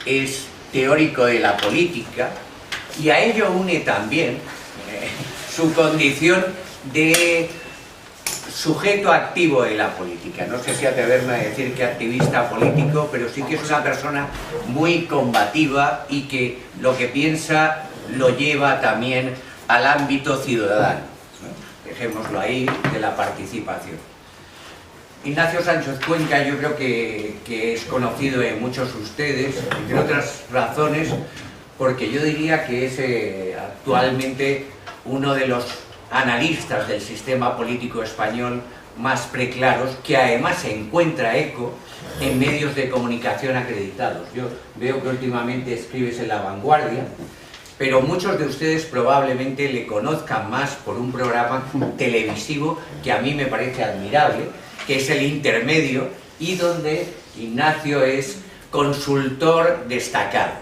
es teórico de la política y a ello une también su condición de sujeto activo de la política. No sé si atreverme a decir que activista político, pero sí que es una persona muy combativa y que lo que piensa lo lleva también al ámbito ciudadano, ¿no? Dejémoslo ahí, de la participación. Ignacio Sánchez Cuenca yo creo que es conocido de muchos de ustedes, entre otras razones, porque yo diría que es actualmente uno de los analistas del sistema político español más preclaros, que además encuentra eco en medios de comunicación acreditados. Yo veo que últimamente escribes en La Vanguardia, pero muchos de ustedes probablemente le conozcan más por un programa televisivo que a mí me parece admirable, que es El Intermedio, y donde Ignacio es consultor destacado.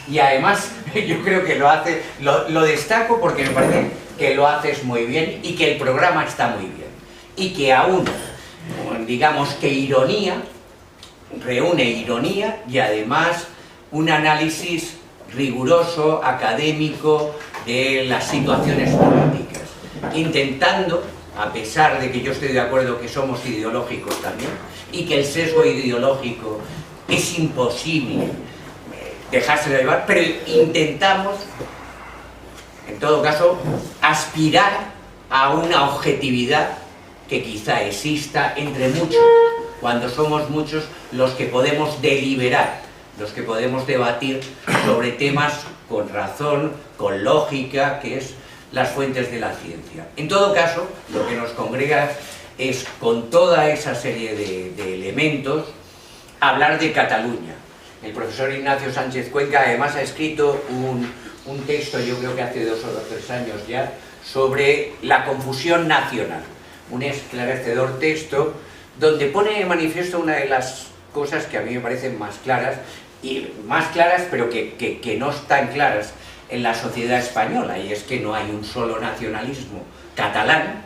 Y además yo creo que lo hace, lo destaco porque me parece que lo haces muy bien y que el programa está muy bien. Y que aún, digamos que ironía, reúne ironía y además un análisis riguroso, académico de las situaciones políticas, intentando, a pesar de que yo estoy de acuerdo que somos ideológicos también, y que el sesgo ideológico es imposible dejárselo llevar, pero intentamos, en todo caso, aspirar a una objetividad que quizá exista entre muchos, cuando somos muchos los que podemos deliberar, los que podemos debatir sobre temas con razón, con lógica, que es las fuentes de la ciencia. En todo caso, lo que nos congrega es, con toda esa serie de elementos, hablar de Cataluña. El profesor Ignacio Sánchez Cuenca además ha escrito un texto, yo creo que hace 2 o 3 años ya, sobre la confusión nacional. Un esclarecedor texto donde pone de manifiesto una de las cosas que a mí me parecen más claras, pero que no están claras en la sociedad española, y es que no hay un solo nacionalismo catalán,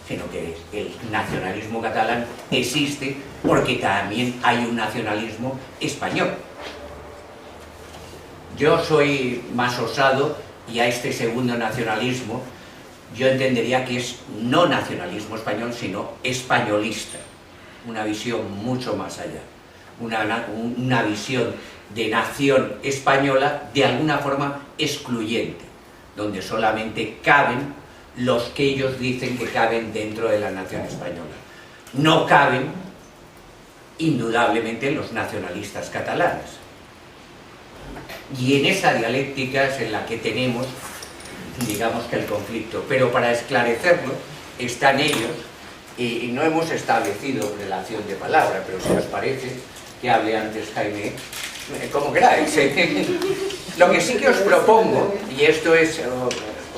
sino que el nacionalismo catalán existe porque también hay un nacionalismo español. Yo soy más osado y a este segundo nacionalismo yo entendería que es no nacionalismo español, sino españolista, una visión mucho más allá, una visión de nación española de alguna forma excluyente, donde solamente caben los que ellos dicen que caben dentro de la nación española. No caben, indudablemente, los nacionalistas catalanes. Y en esa dialéctica es en la que tenemos, digamos, que el conflicto. Pero para esclarecerlo, están ellos, y no hemos establecido relación de palabra, pero si os parece que hable antes Jaime, como queráis. Lo que sí que os propongo, y esto es,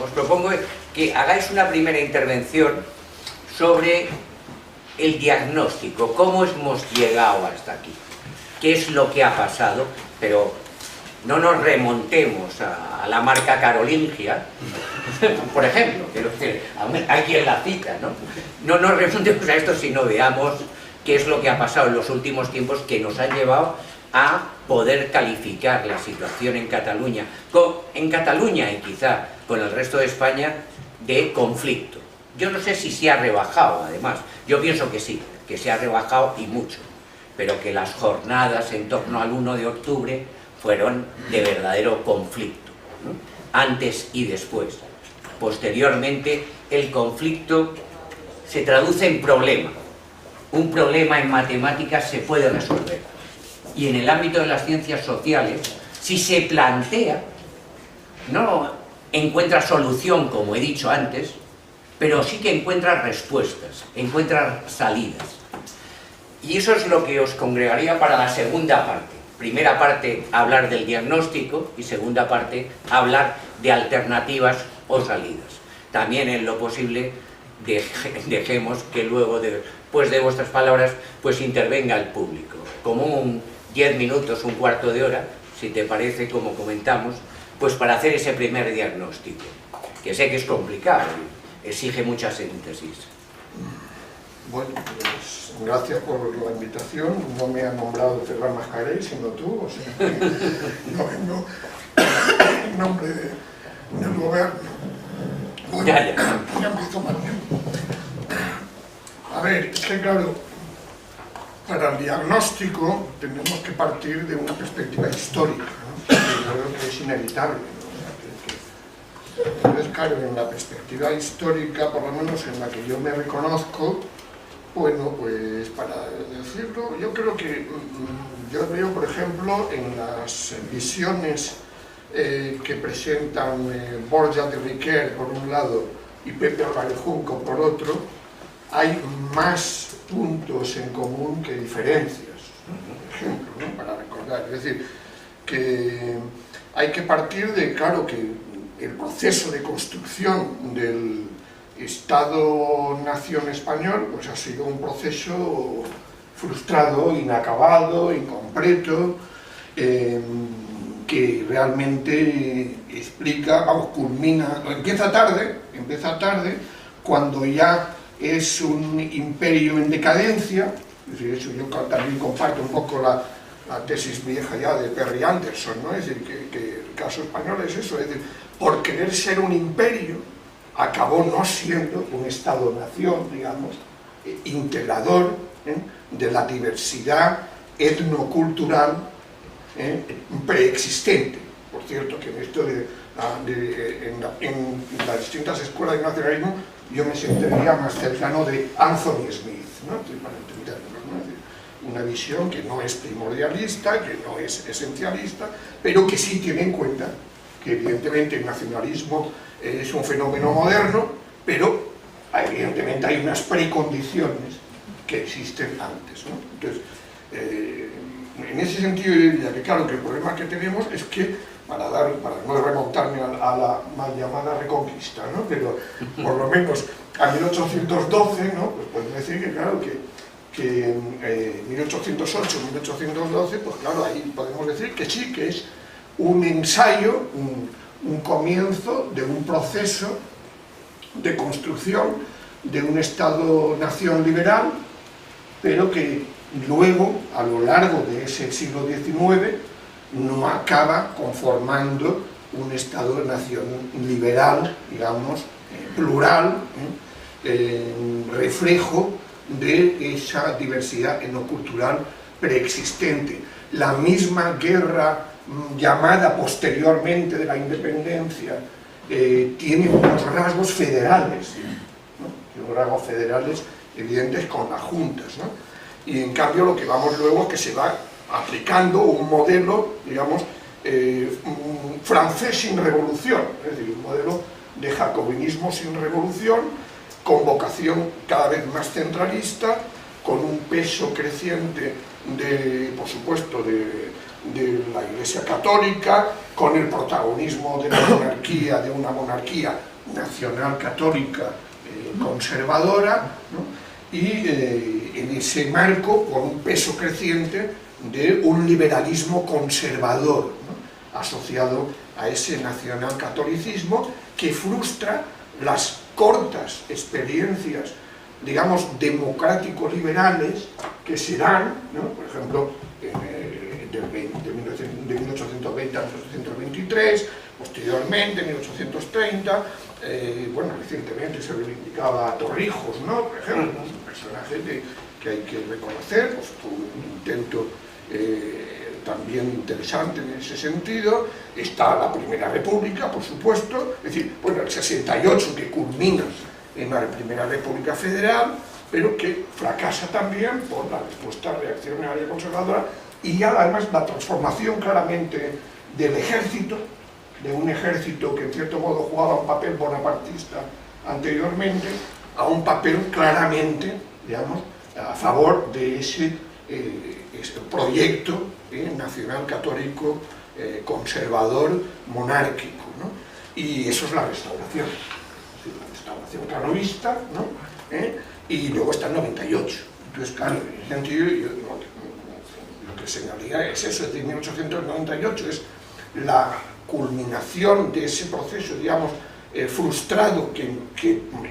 os propongo que hagáis una primera intervención sobre el diagnóstico, cómo hemos llegado hasta aquí, qué es lo que ha pasado, pero no nos remontemos a la marca carolingia, por ejemplo, quiero decir, hay quien la cita, ¿no? No nos remontemos a esto, sino veamos qué es lo que ha pasado en los últimos tiempos que nos ha llevado a poder calificar la situación en Cataluña y quizá con el resto de España de conflicto. Yo no sé si se ha rebajado, además, yo pienso que sí, que se ha rebajado y mucho, pero que las jornadas en torno al 1 de octubre fueron de verdadero conflicto, ¿no? Antes y después. Posteriormente, el conflicto se traduce en problema. Un problema en matemáticas se puede resolver. Y en el ámbito de las ciencias sociales, si se plantea, no encuentra solución, como he dicho antes, pero sí que encuentra respuestas, encuentra salidas. Y eso es lo que os congregaría para la segunda parte. Primera parte, hablar del diagnóstico, y segunda parte, hablar de alternativas o salidas. También, en lo posible, dejemos que luego, después de vuestras palabras, pues intervenga el público. Como un 10 minutos, un cuarto de hora, si te parece, como comentamos, pues para hacer ese primer diagnóstico, que sé que es complicado, exige mucha síntesis. Bueno, pues gracias por la invitación. No me ha nombrado Ferran Mascarell, sino tú, o sea, no vengo en nombre del gobierno. Bueno, ya empiezo mal. A ver, es que claro, para el diagnóstico tenemos que partir de una perspectiva histórica, ¿no? Yo creo que es inevitable, ¿no? O sea, entonces, claro, en la perspectiva histórica, por lo menos en la que yo me reconozco, bueno, pues para decirlo, yo creo que yo veo, por ejemplo, en las visiones que presentan Borja de Riquer por un lado y Pepe Álvarez Junco por otro, hay más puntos en común que diferencias, por ejemplo, ¿no? Para recordar. Es decir, que hay que partir de, claro, que el proceso de construcción del Estado-Nación español pues ha sido un proceso frustrado, inacabado, incompleto, que realmente explica, vamos, culmina, empieza tarde, cuando ya es un imperio en decadencia. Es decir, eso yo también comparto un poco la tesis vieja ya de Perry Anderson, ¿no? Es decir, que el caso español es eso, es decir, por querer ser un imperio, acabó no siendo un Estado-nación, digamos, integrador de la diversidad etnocultural preexistente. Por cierto, que en esto en las distintas escuelas de nacionalismo yo me sentiría más cercano de Anthony Smith, ¿no? Para entenderlo, ¿no? Una visión que no es primordialista, que no es esencialista, pero que sí tiene en cuenta que evidentemente el nacionalismo es un fenómeno moderno, pero evidentemente hay unas precondiciones que existen antes, ¿no? Entonces, en ese sentido yo diría que claro que el problema que tenemos es que, para no remontarme a la mal llamada Reconquista, ¿no? Pero por lo menos a 1812, ¿no? Pues podemos decir que claro que en 1808, 1812, pues claro, ahí podemos decir que sí, que es un ensayo, un comienzo de un proceso de construcción de un Estado-nación liberal, pero que luego, a lo largo de ese siglo XIX, no acaba conformando un Estado-nación liberal, digamos, plural, reflejo de esa diversidad etnocultural preexistente. La misma guerra llamada posteriormente de la independencia tiene unos rasgos federales, ¿no? Unos rasgos federales evidentes con las juntas, ¿no? Y en cambio lo que vamos luego es que se va aplicando un modelo, digamos, francés sin revolución, es decir, un modelo de jacobinismo sin revolución, con vocación cada vez más centralista, con un peso creciente, por supuesto, de la Iglesia Católica, con el protagonismo de la monarquía, de una monarquía nacional católica conservadora, ¿no? Y en ese marco, con un peso creciente de un liberalismo conservador, ¿no? Asociado a ese nacionalcatolicismo que frustra las cortas experiencias, digamos, democrático-liberales que se dan, ¿no? Por ejemplo, de 1820 a 1823, posteriormente, en 1830, bueno, recientemente se reivindicaba a Torrijos, ¿no? Por ejemplo, un personaje que hay que reconocer, pues fue un intento también interesante en ese sentido. Está la Primera República, por supuesto, es decir, bueno, el 68 que culmina en la Primera República Federal, pero que fracasa también por la respuesta reaccionaria conservadora y ya además la transformación claramente del ejército, de un ejército que en cierto modo jugaba un papel bonapartista anteriormente, a un papel claramente, digamos, a favor de ese proyecto nacional católico, conservador, monárquico, ¿no? Y eso es la restauración, la restauración canovista, ¿no? Y luego está el 98. Entonces, claro, en ese sentido, lo que señalaría es eso, es decir, 1898 es la culminación de ese proceso, digamos, frustrado que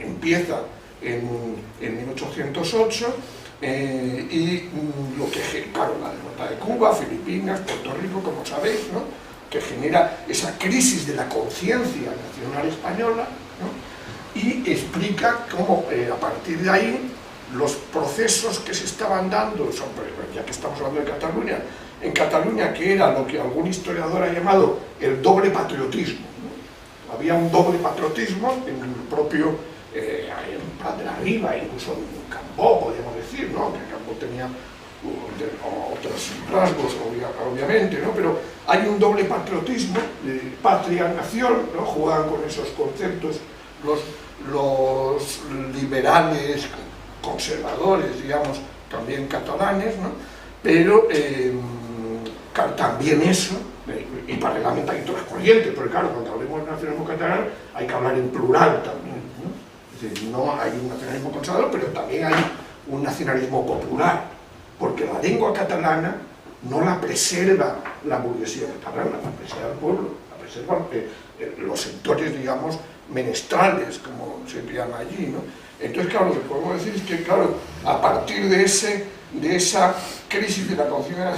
empieza en 1808, y lo que, claro, la derrota de Cuba, Filipinas, Puerto Rico, como sabéis, ¿no?, que genera esa crisis de la conciencia nacional española, ¿no?, y explica cómo a partir de ahí los procesos que se estaban dando, ya que estamos hablando de Cataluña, en Cataluña, que era lo que algún historiador ha llamado el doble patriotismo, ¿no? Había un doble patriotismo en el propio en Prat de la Riba, incluso en Cambó, podríamos decir, ¿no?, que Cambó tenía otros rasgos, obviamente, ¿no?, pero hay un doble patriotismo, patria-nación, ¿no?, juegan con esos conceptos los liberales, conservadores, digamos, también catalanes, ¿no?, pero también eso, y paralelamente hay otras corrientes, pero claro, cuando hablemos de nacionalismo catalán hay que hablar en plural también, ¿no? Es decir, no hay un nacionalismo conservador, pero también hay un nacionalismo popular, porque la lengua catalana no la preserva la burguesía catalana, la preserva el pueblo, la preservan los sectores, digamos, menestrales, como se llama allí, ¿no? Entonces, claro, lo que podemos decir es que, claro, a partir de esa crisis de la conciencia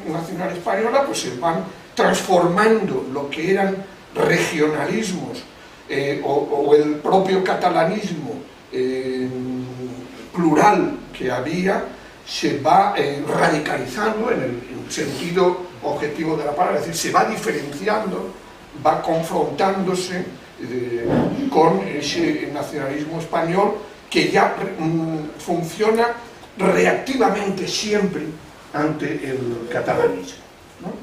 nacional española, pues se van transformando lo que eran regionalismos o el propio catalanismo plural que había, se va radicalizando en el sentido objetivo de la palabra, es decir, se va diferenciando, va confrontándose con ese nacionalismo español que ya funciona reactivamente siempre ante el catalanismo, ¿no?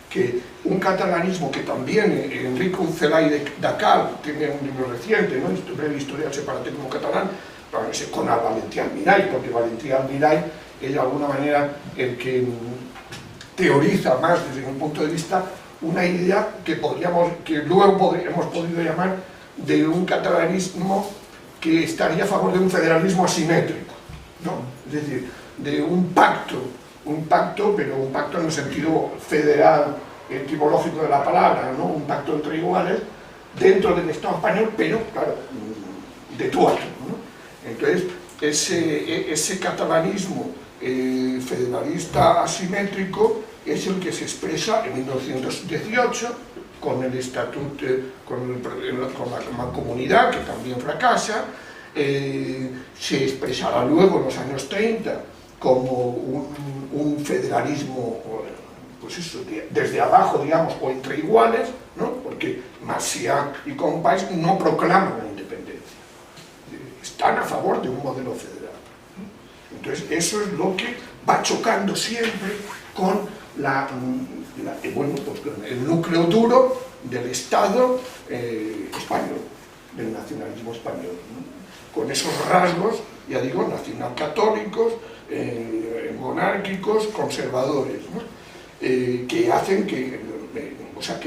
Que un catalanismo que también Enrique Ucelay de Dacal tiene un libro reciente, ¿no?, Breve historia del separatismo catalán, con Valentí Almirall, porque Valentí Almirall es de alguna manera el que teoriza más desde un punto de vista una idea que luego hemos podido llamar de un catalanismo que estaría a favor de un federalismo asimétrico, ¿no? Es decir, de un pacto, pero un pacto en el sentido federal, etimológico de la palabra, ¿no?, un pacto entre iguales dentro del Estado español, pero, claro, de tú a tú, ¿no? Entonces, ese catalanismo federalista asimétrico es el que se expresa en 1918 con el estatuto, con la mancomunidad, que también fracasa, se expresará luego en los años 30 como un federalismo, pues eso, desde abajo, digamos, o entre iguales, ¿no?, porque Macià y Companys no proclaman la independencia, están a favor de un modelo federal, ¿no? Entonces eso es lo que va chocando siempre con pues, el núcleo duro del Estado español, del nacionalismo español, ¿no?, con esos rasgos, ya digo, nacionalcatólicos, monárquicos, conservadores, ¿no?, que hacen que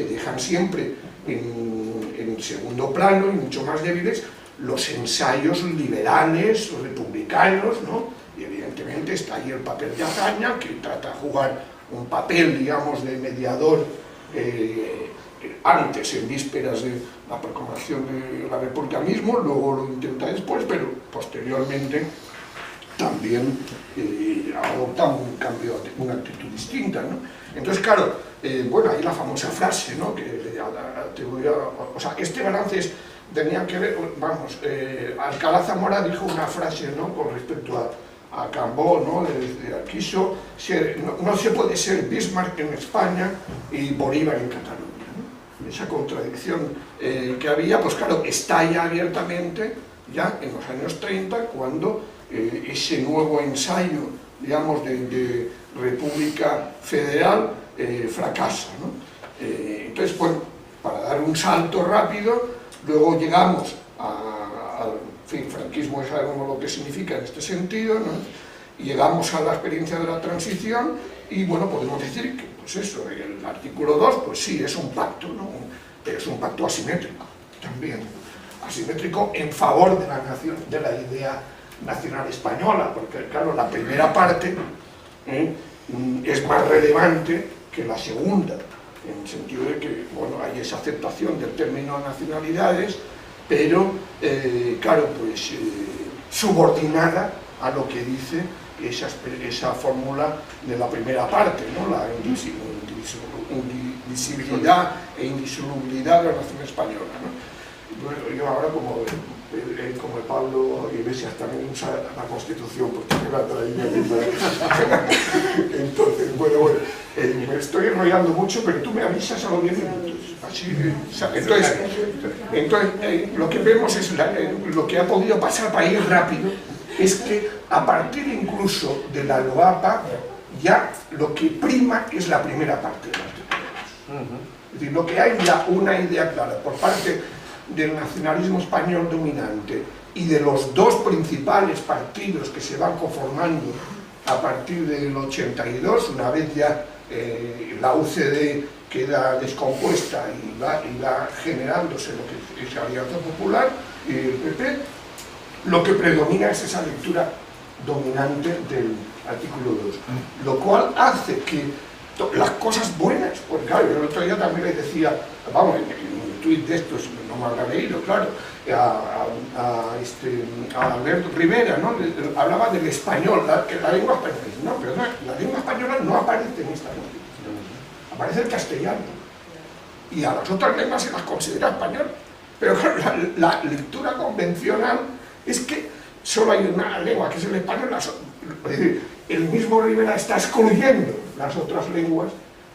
dejan siempre en segundo plano y mucho más débiles los ensayos liberales, republicanos, ¿no?, y evidentemente está ahí el papel de Azaña, que trata de jugar un papel, digamos, de mediador antes, en vísperas de la proclamación de la República mismo, luego lo intenta después, pero posteriormente también adopta un cambio, una actitud distinta, ¿no? Entonces, claro, bueno, hay la famosa frase, ¿no?, que o sea, este balance tenía que ver, vamos, Alcalá Zamora dijo una frase, ¿no?, con respecto a Cambó, ¿no?, quiso ser, no se puede ser Bismarck en España y Bolívar en Cataluña, ¿no? Esa contradicción que había, pues claro, estalla abiertamente ya en los años 30, cuando ese nuevo ensayo, digamos, de República Federal fracasa, ¿no? Entonces, bueno, para dar un salto rápido, luego llegamos al franquismo, sabemos lo que significa en este sentido, ¿no? Y llegamos a la experiencia de la transición y, bueno, podemos decir que, pues eso, el artículo 2, pues sí, es un pacto, ¿no?, pero es un pacto asimétrico también, asimétrico en favor de la nación, de la idea nacional española, porque, claro, la primera parte es más relevante que la segunda, en el sentido de que, bueno, hay esa aceptación del término nacionalidades, pero, claro, pues subordinada a lo que dice esa fórmula de la primera parte, ¿no? La indivisibilidad e indisolubilidad de la nación española, ¿no? Bueno, yo ahora, como Pablo Iglesias también usa la Constitución, porque me la traía aquí. Entonces, bueno, me estoy enrollando mucho, pero tú me avisas a los 10 minutos. Así, entonces lo que vemos es lo que ha podido pasar para ir rápido, es que a partir incluso de la LOAPA, ya lo que prima es la primera parte de las declaraciones. Es decir, lo que hay ya una idea clara por parte del nacionalismo español dominante y de los dos principales partidos que se van conformando a partir del 82, una vez ya la UCD queda descompuesta y va generándose lo que es Alianza Popular y el PP, lo que predomina es esa lectura dominante del artículo 2, lo cual hace que las cosas buenas, porque claro, yo el otro día también les decía, vamos, en un tuit de estos, no me habrá leído, claro, a Alberto Rivera, ¿no? Hablaba del español, la lengua española, no, pero la lengua española no aparece en esta Constitución, aparece el castellano, y a las otras lenguas se las considera español, pero claro, la lectura convencional es que solo hay una lengua, que es el español, es decir, el mismo Rivera está excluyendo las otras lenguas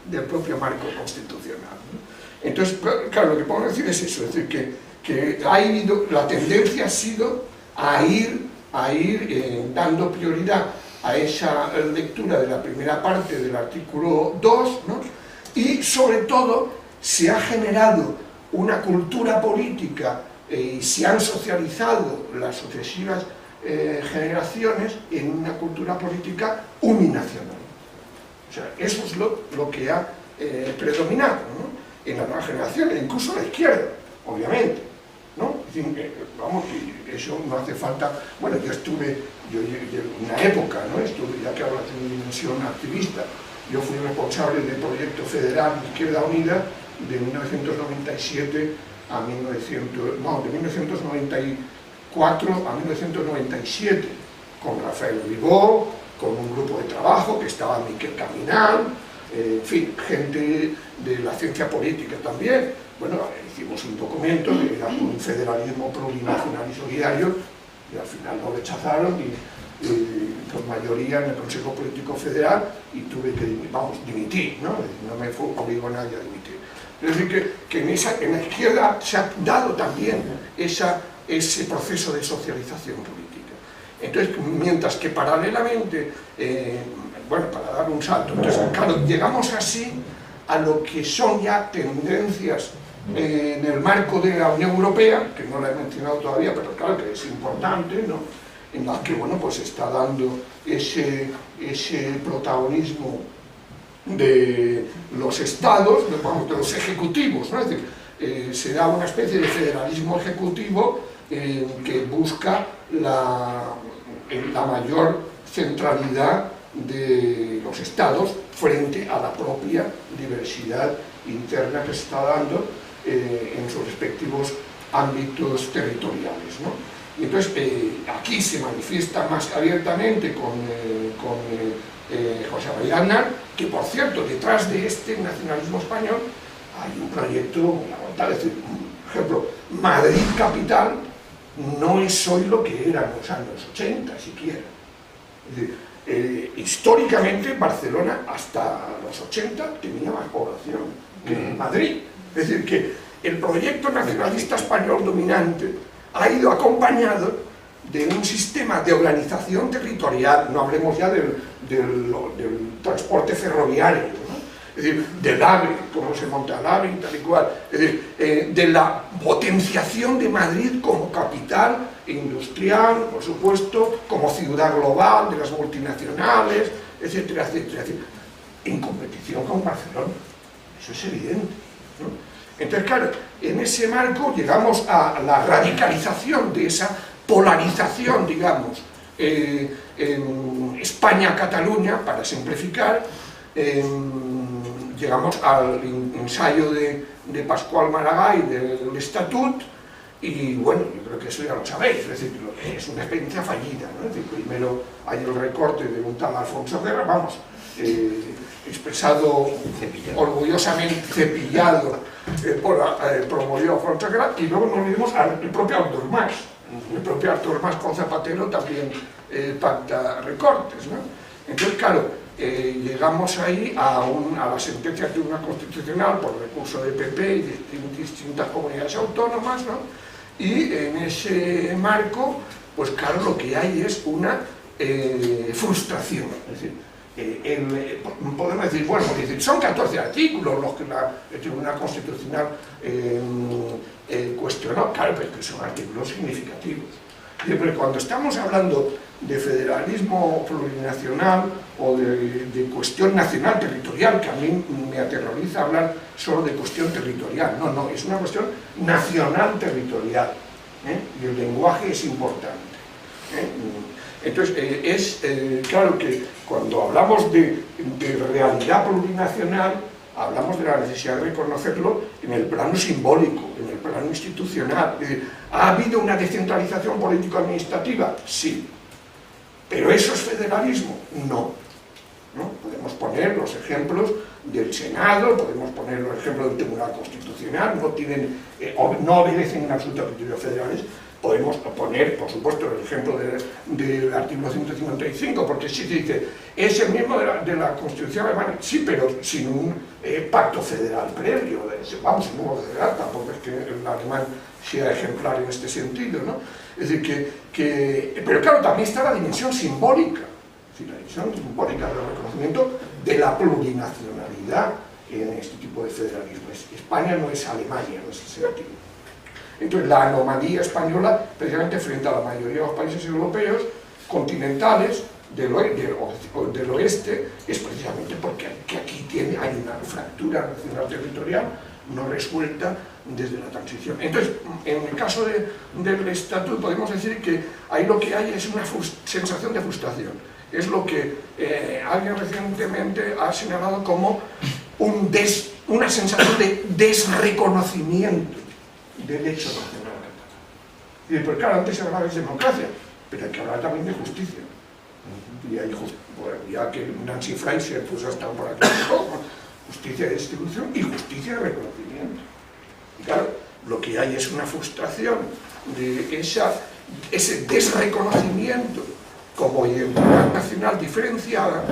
del propio marco constitucional, ¿no? Entonces, claro, lo que podemos decir es eso, es decir, que la tendencia ha sido a ir dando prioridad a esa lectura de la primera parte del artículo 2, ¿no? Y sobre todo se ha generado una cultura política y se han socializado las sucesivas generaciones en una cultura política uninacional. O sea, eso es lo que ha predominado, ¿no? En las nuevas generaciones, incluso la izquierda, obviamente, ¿no? Es decir, vamos, que eso no hace falta. Bueno, yo en una época, ¿no? Ya que ahora tengo dimensión activista, yo fui responsable del proyecto federal de Izquierda Unida de 1997 de 1994 a 1997, con Rafael Ribó, con un grupo de trabajo que estaba Miquel Caminal, en fin, gente de la ciencia política también. Bueno, hicimos un documento que era un federalismo plurinacional y solidario, y al final lo rechazaron por mayoría en el Consejo Político Federal, y tuve que dimitir, ¿no? No me obligó nadie a dimitir. Es decir, que en la izquierda se ha dado también ese proceso de socialización política. Entonces, mientras que paralelamente, bueno, para dar un salto, entonces, claro, llegamos así a lo que son ya tendencias en el marco de la Unión Europea, que no la he mencionado todavía, pero claro que es importante, ¿no? En la que, bueno, pues está dando ese protagonismo de los estados, de los ejecutivos, ¿no? Es decir, se da una especie de federalismo ejecutivo que busca la mayor centralidad de los estados frente a la propia diversidad interna que se está dando en sus respectivos ámbitos territoriales, ¿no? Y entonces aquí se manifiesta más abiertamente con José María Aznar, que por cierto, detrás de este nacionalismo español hay un proyecto muy lamentable. Es decir, por ejemplo, Madrid capital no es hoy lo que era en los años 80 siquiera. Es decir, históricamente Barcelona hasta los 80 tenía más población que Madrid. Es decir, que el proyecto nacionalista español dominante ha ido acompañado de un sistema de organización territorial, no hablemos ya del transporte ferroviario, ¿no? Es decir, del AVE, cómo se monta el AVE y tal y cual, es decir, de la potenciación de Madrid como capital industrial, por supuesto, como ciudad global de las multinacionales, etcétera, etcétera, etcétera, en competición con Barcelona. Eso es evidente, ¿no? Entonces, claro, en ese marco llegamos a la radicalización de esa polarización, digamos, en España-Cataluña, para simplificar. Llegamos al ensayo de Pascual Maragall del Estatut, Y bueno, yo creo que eso ya lo sabéis, es decir, es una experiencia fallida, ¿no? Es decir, primero hay el recorte de un tal Alfonso Guerra, vamos, expresado orgullosamente, cepillado, promovió a Alfonso Guerra, y luego nos olvidemos al propio Artur Mas. El propio Artur Mas con Zapatero también pacta recortes, ¿no? Entonces, claro, llegamos ahí a la sentencia del Tribunal Constitucional por recurso de PP y de distintas comunidades autónomas, ¿no? Y en ese marco, pues claro, lo que hay es una frustración. Es decir, podemos decir, bueno, son 14 artículos los que el Tribunal Constitucional cuestionó, claro, pero que son artículos significativos. Pero cuando estamos hablando de federalismo plurinacional o de cuestión nacional territorial, que a mí me aterroriza hablar solo de cuestión territorial, no, es una cuestión nacional territorial, y el lenguaje es importante. Entonces, claro que cuando hablamos de realidad plurinacional, hablamos de la necesidad de reconocerlo en el plano simbólico, en el plano institucional. ¿Ha habido una descentralización político-administrativa? Sí. ¿Pero eso es federalismo? No. Podemos poner los ejemplos del Senado, podemos poner los ejemplos del Tribunal Constitucional, no obedecen en absoluto a criterios federales. Podemos poner, por supuesto, el ejemplo del artículo 155, porque sí se dice, es el mismo de la Constitución alemana, sí, pero sin un pacto federal previo, vamos, un nuevo federal, tampoco es que el alemán sea ejemplar en este sentido, ¿no? Es decir, pero claro, también está la dimensión simbólica, la dimensión simbólica del reconocimiento de la plurinacionalidad en este tipo de federalismo. España no es Alemania en ese sentido. Entonces, la anomalía española, precisamente frente a la mayoría de los países europeos continentales del oeste, es precisamente porque aquí hay una fractura nacional territorial no resuelta desde la transición. Entonces, en el caso del estatuto podemos decir que ahí lo que hay es una sensación de frustración. Es lo que alguien recientemente ha señalado como una sensación de desreconocimiento del hecho nacional catalán. Porque claro, antes se hablaba de democracia, pero hay que hablar también de justicia. Y hay ya que Nancy Fraser pues ha estado por aquí, justicia de distribución y justicia de reconocimiento. Y claro, lo que hay es una frustración de ese desreconocimiento como identidad nacional diferenciada,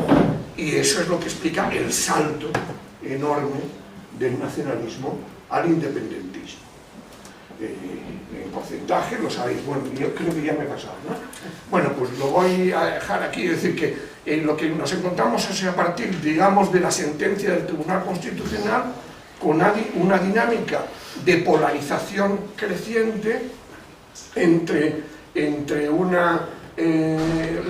y eso es lo que explica el salto enorme del nacionalismo al independentismo. En porcentaje, lo sabéis, bueno, yo creo que ya me he pasado, ¿no? Bueno, pues lo voy a dejar aquí, es decir, que lo que nos encontramos es a partir, digamos, de la sentencia del Tribunal Constitucional, con una dinámica de polarización creciente entre una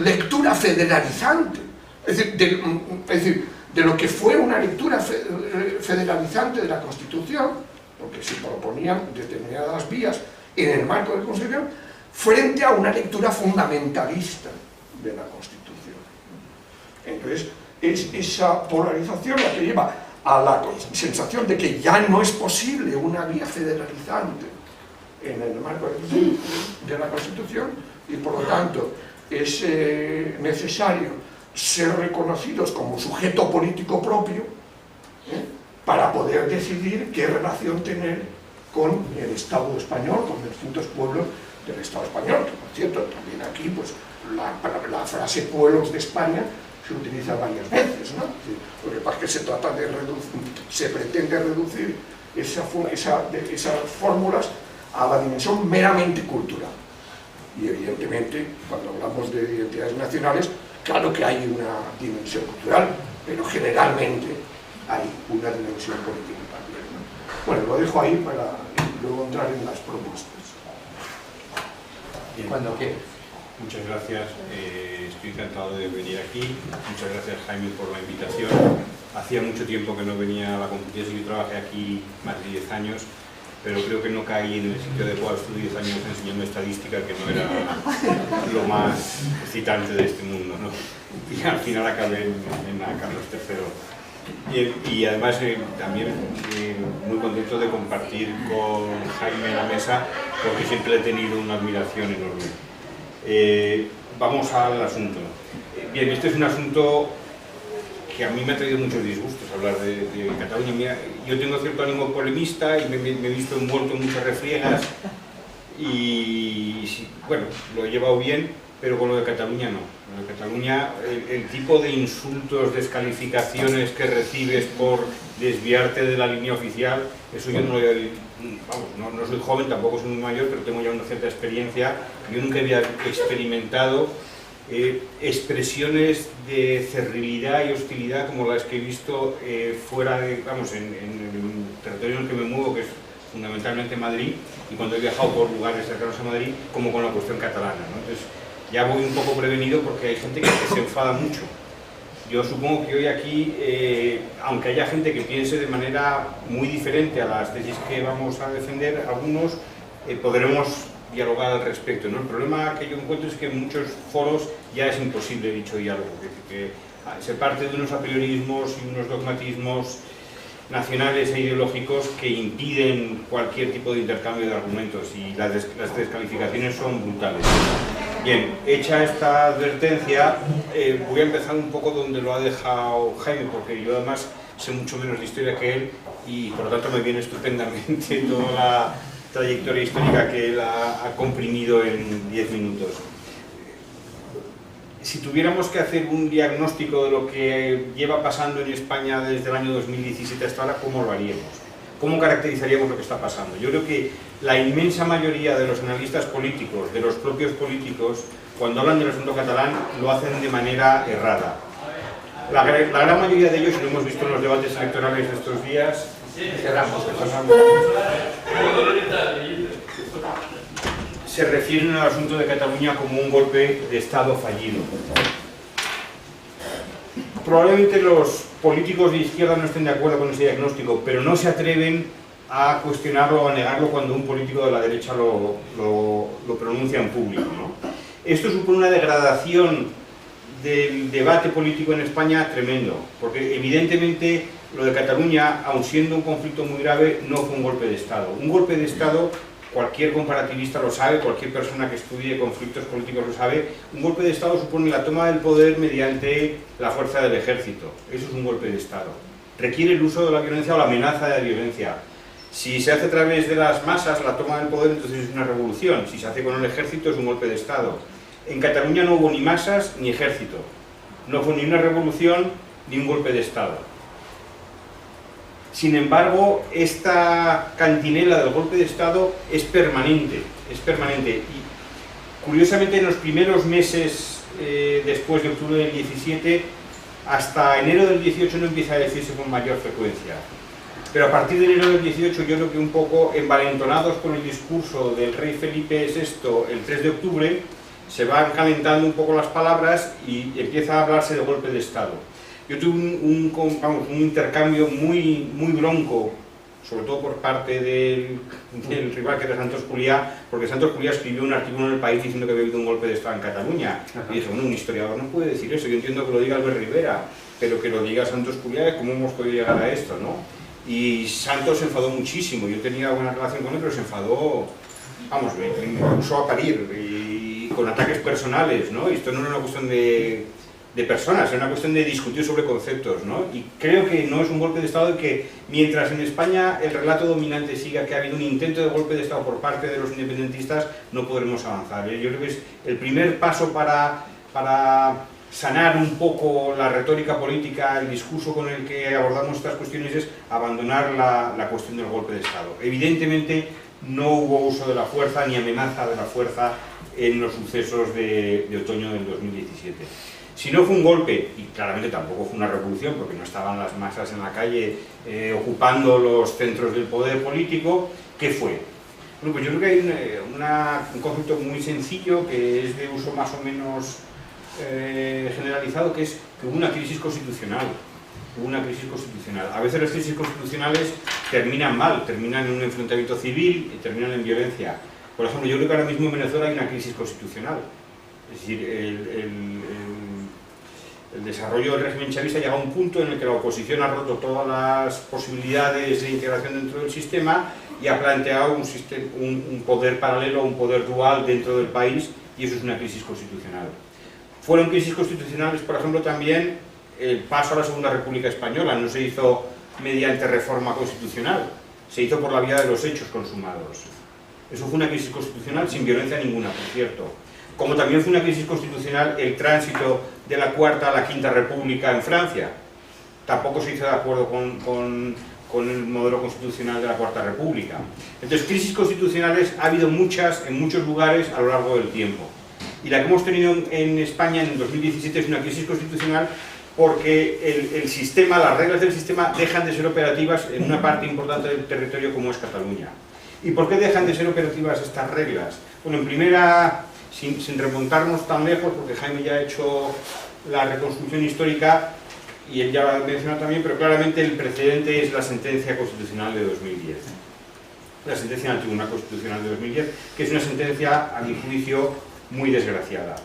lectura federalizante, es decir, de lo que fue una lectura federalizante de la Constitución, porque se proponían determinadas vías en el marco de la Constitución, frente a una lectura fundamentalista de la Constitución. Entonces, es esa polarización la que lleva a la sensación de que ya no es posible una vía federalizante en el marco de la Constitución, y por lo tanto es necesario ser reconocidos como sujeto político propio, para poder decidir qué relación tener con el Estado español, con los distintos pueblos del Estado español, que por cierto, también aquí pues, la frase pueblos de España se utiliza varias veces, ¿no? Lo que pasa es que se pretende reducir esas fórmulas a la dimensión meramente cultural. Y evidentemente, cuando hablamos de identidades nacionales, claro que hay una dimensión cultural, pero generalmente hay una dimensión política también, ¿no? Bueno, lo dejo ahí para luego entrar en las propuestas. Bien. Cuando quieras. Muchas gracias, estoy encantado de venir aquí. Muchas gracias, Jaime, por la invitación. Hacía mucho tiempo que no venía a la competición, yo trabajé aquí más de 10 años, pero creo que no caí en el sitio adecuado. Estuve 10 años enseñando estadística, que no era lo más excitante de este mundo, ¿no? Y al final acabé en la Carlos III Y además también muy contento de compartir con Jaime la mesa, porque siempre he tenido una admiración enorme. Vamos al asunto. Bien, este es un asunto que a mí me ha traído muchos disgustos hablar de Cataluña. Mira, yo tengo cierto ánimo polemista y me he visto envuelto en muchas refriegas y bueno, lo he llevado bien, pero con lo de Cataluña no. Con lo de Cataluña, el tipo de insultos, descalificaciones que recibes por desviarte de la línea oficial, eso yo no lo he... Vamos, no soy joven, tampoco soy muy mayor, pero tengo ya una cierta experiencia. Yo nunca había experimentado expresiones de cerrilidad y hostilidad como las que he visto fuera de, vamos, en el territorio en el que me muevo, que es fundamentalmente Madrid, y cuando he viajado por lugares cercanos a Madrid, como con la cuestión catalana, ¿no? Entonces ya voy un poco prevenido porque hay gente que se enfada mucho. Yo supongo que hoy aquí, aunque haya gente que piense de manera muy diferente a las tesis que vamos a defender, algunos podremos dialogar al respecto, ¿no? El problema que yo encuentro es que en muchos foros ya es imposible dicho diálogo, que se parte de unos apriorismos y unos dogmatismos nacionales e ideológicos que impiden cualquier tipo de intercambio de argumentos, y las descalificaciones son brutales. Bien, hecha esta advertencia, voy a empezar un poco donde lo ha dejado Jaime, porque yo además sé mucho menos de historia que él y por lo tanto me viene estupendamente toda la trayectoria histórica que él ha comprimido en 10 minutos. Si tuviéramos que hacer un diagnóstico de lo que lleva pasando en España desde el año 2017 hasta ahora, ¿cómo lo haríamos? ¿Cómo caracterizaríamos lo que está pasando? Yo creo que la inmensa mayoría de los analistas políticos, de los propios políticos, cuando hablan del asunto catalán, lo hacen de manera errada. La gran mayoría de ellos, y lo hemos visto en los debates electorales de estos días, se refieren al asunto de Cataluña como un golpe de Estado fallido. Probablemente los políticos de izquierda no estén de acuerdo con ese diagnóstico, pero no se atreven a cuestionarlo o a negarlo cuando un político de la derecha lo pronuncia en público, ¿no? Esto supone una degradación del debate político en España tremendo, porque evidentemente lo de Cataluña, aun siendo un conflicto muy grave, no fue un golpe de Estado. Un golpe de Estado, cualquier comparativista lo sabe, cualquier persona que estudie conflictos políticos lo sabe, un golpe de Estado supone la toma del poder mediante la fuerza del ejército. Eso es un golpe de Estado. Requiere el uso de la violencia o la amenaza de la violencia. Si se hace a través de las masas, la toma del poder, entonces es una revolución. Si se hace con el ejército, es un golpe de Estado. En Cataluña no hubo ni masas ni ejército. No fue ni una revolución ni un golpe de Estado. Sin embargo, esta cantinela del golpe de Estado es permanente. Y curiosamente, en los primeros meses después de octubre del 17, hasta enero del 18 no empieza a decirse con mayor frecuencia. Pero a partir de enero del 18, yo creo que un poco envalentonados con el discurso del rey Felipe VI el 3 de octubre, se van calentando un poco las palabras y empieza a hablarse de golpe de Estado. Yo tuve un intercambio muy bronco, sobre todo por parte del rival que era Santos Juliá, porque Santos Juliá escribió un artículo en El País diciendo que había habido un golpe de Estado en Cataluña. Y dije, bueno, un historiador no puede decir eso, yo entiendo que lo diga Albert Rivera, pero que lo diga Santos Juliá, ¿cómo hemos podido llegar a esto, no? Y Santos se enfadó muchísimo, yo tenía buena relación con él, pero se enfadó, vamos, me puso a parir, y con ataques personales, ¿no? Y esto no era una cuestión de personas, era una cuestión de discutir sobre conceptos, ¿no? Y creo que no es un golpe de Estado y que mientras en España el relato dominante siga que ha habido un intento de golpe de Estado por parte de los independentistas, no podremos avanzar. Yo creo que es el primer paso para sanar un poco la retórica política, el discurso con el que abordamos estas cuestiones, es abandonar la cuestión del golpe de Estado. Evidentemente no hubo uso de la fuerza ni amenaza de la fuerza en los sucesos de otoño del 2017. Si no fue un golpe, y claramente tampoco fue una revolución, porque no estaban las masas en la calle ocupando los centros del poder político, ¿qué fue? Bueno, pues yo creo que hay un concepto muy sencillo, que es de uso más o menos generalizado, que es que hubo una crisis constitucional. A veces las crisis constitucionales terminan mal, terminan en un enfrentamiento civil y terminan en violencia. Por ejemplo, yo creo que ahora mismo en Venezuela hay una crisis constitucional. Es decir, el desarrollo del régimen chavista llega a un punto en el que la oposición ha roto todas las posibilidades de integración dentro del sistema y ha planteado un poder paralelo, un poder dual dentro del país, y eso es una crisis constitucional. Fueron crisis constitucionales, por ejemplo, también el paso a la Segunda República Española. No se hizo mediante reforma constitucional, se hizo por la vía de los hechos consumados. Eso fue una crisis constitucional sin violencia ninguna, por cierto. Como también fue una crisis constitucional el tránsito de la Cuarta a la Quinta República en Francia. Tampoco se hizo de acuerdo con el modelo constitucional de la Cuarta República. Entonces, crisis constitucionales ha habido muchas en muchos lugares a lo largo del tiempo. Y la que hemos tenido en España en 2017 es una crisis constitucional porque el sistema, las reglas del sistema dejan de ser operativas en una parte importante del territorio como es Cataluña. ¿Y por qué dejan de ser operativas estas reglas? Bueno, en primera, sin remontarnos tan lejos, porque Jaime ya ha hecho la reconstrucción histórica y él ya lo ha mencionado también, pero claramente el precedente es la sentencia constitucional de 2010. La sentencia del Tribunal Constitucional de 2010, que es una sentencia, a mi juicio, muy desgraciada,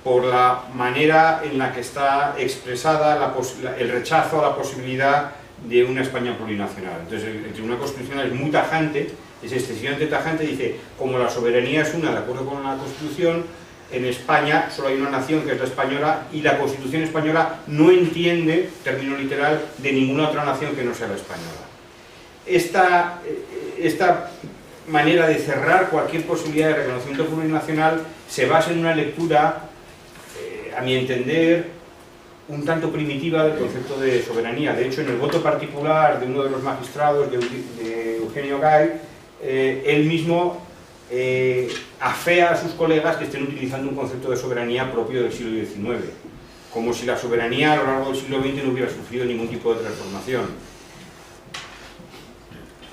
por la manera en la que está expresada el rechazo a la posibilidad de una España plurinacional. Entonces el Tribunal Constitucional es muy tajante, es excesivamente tajante, dice, como la soberanía es una, de acuerdo con la Constitución, en España solo hay una nación que es la española y la Constitución española no entiende, término literal, de ninguna otra nación que no sea la española. Esta manera de cerrar cualquier posibilidad de reconocimiento plurinacional se basa en una lectura, a mi entender, un tanto primitiva del concepto de soberanía. De hecho, en el voto particular de uno de los magistrados, de Eugenio Gay, él mismo afea a sus colegas que estén utilizando un concepto de soberanía propio del siglo XIX, como si la soberanía a lo largo del siglo XX no hubiera sufrido ningún tipo de transformación.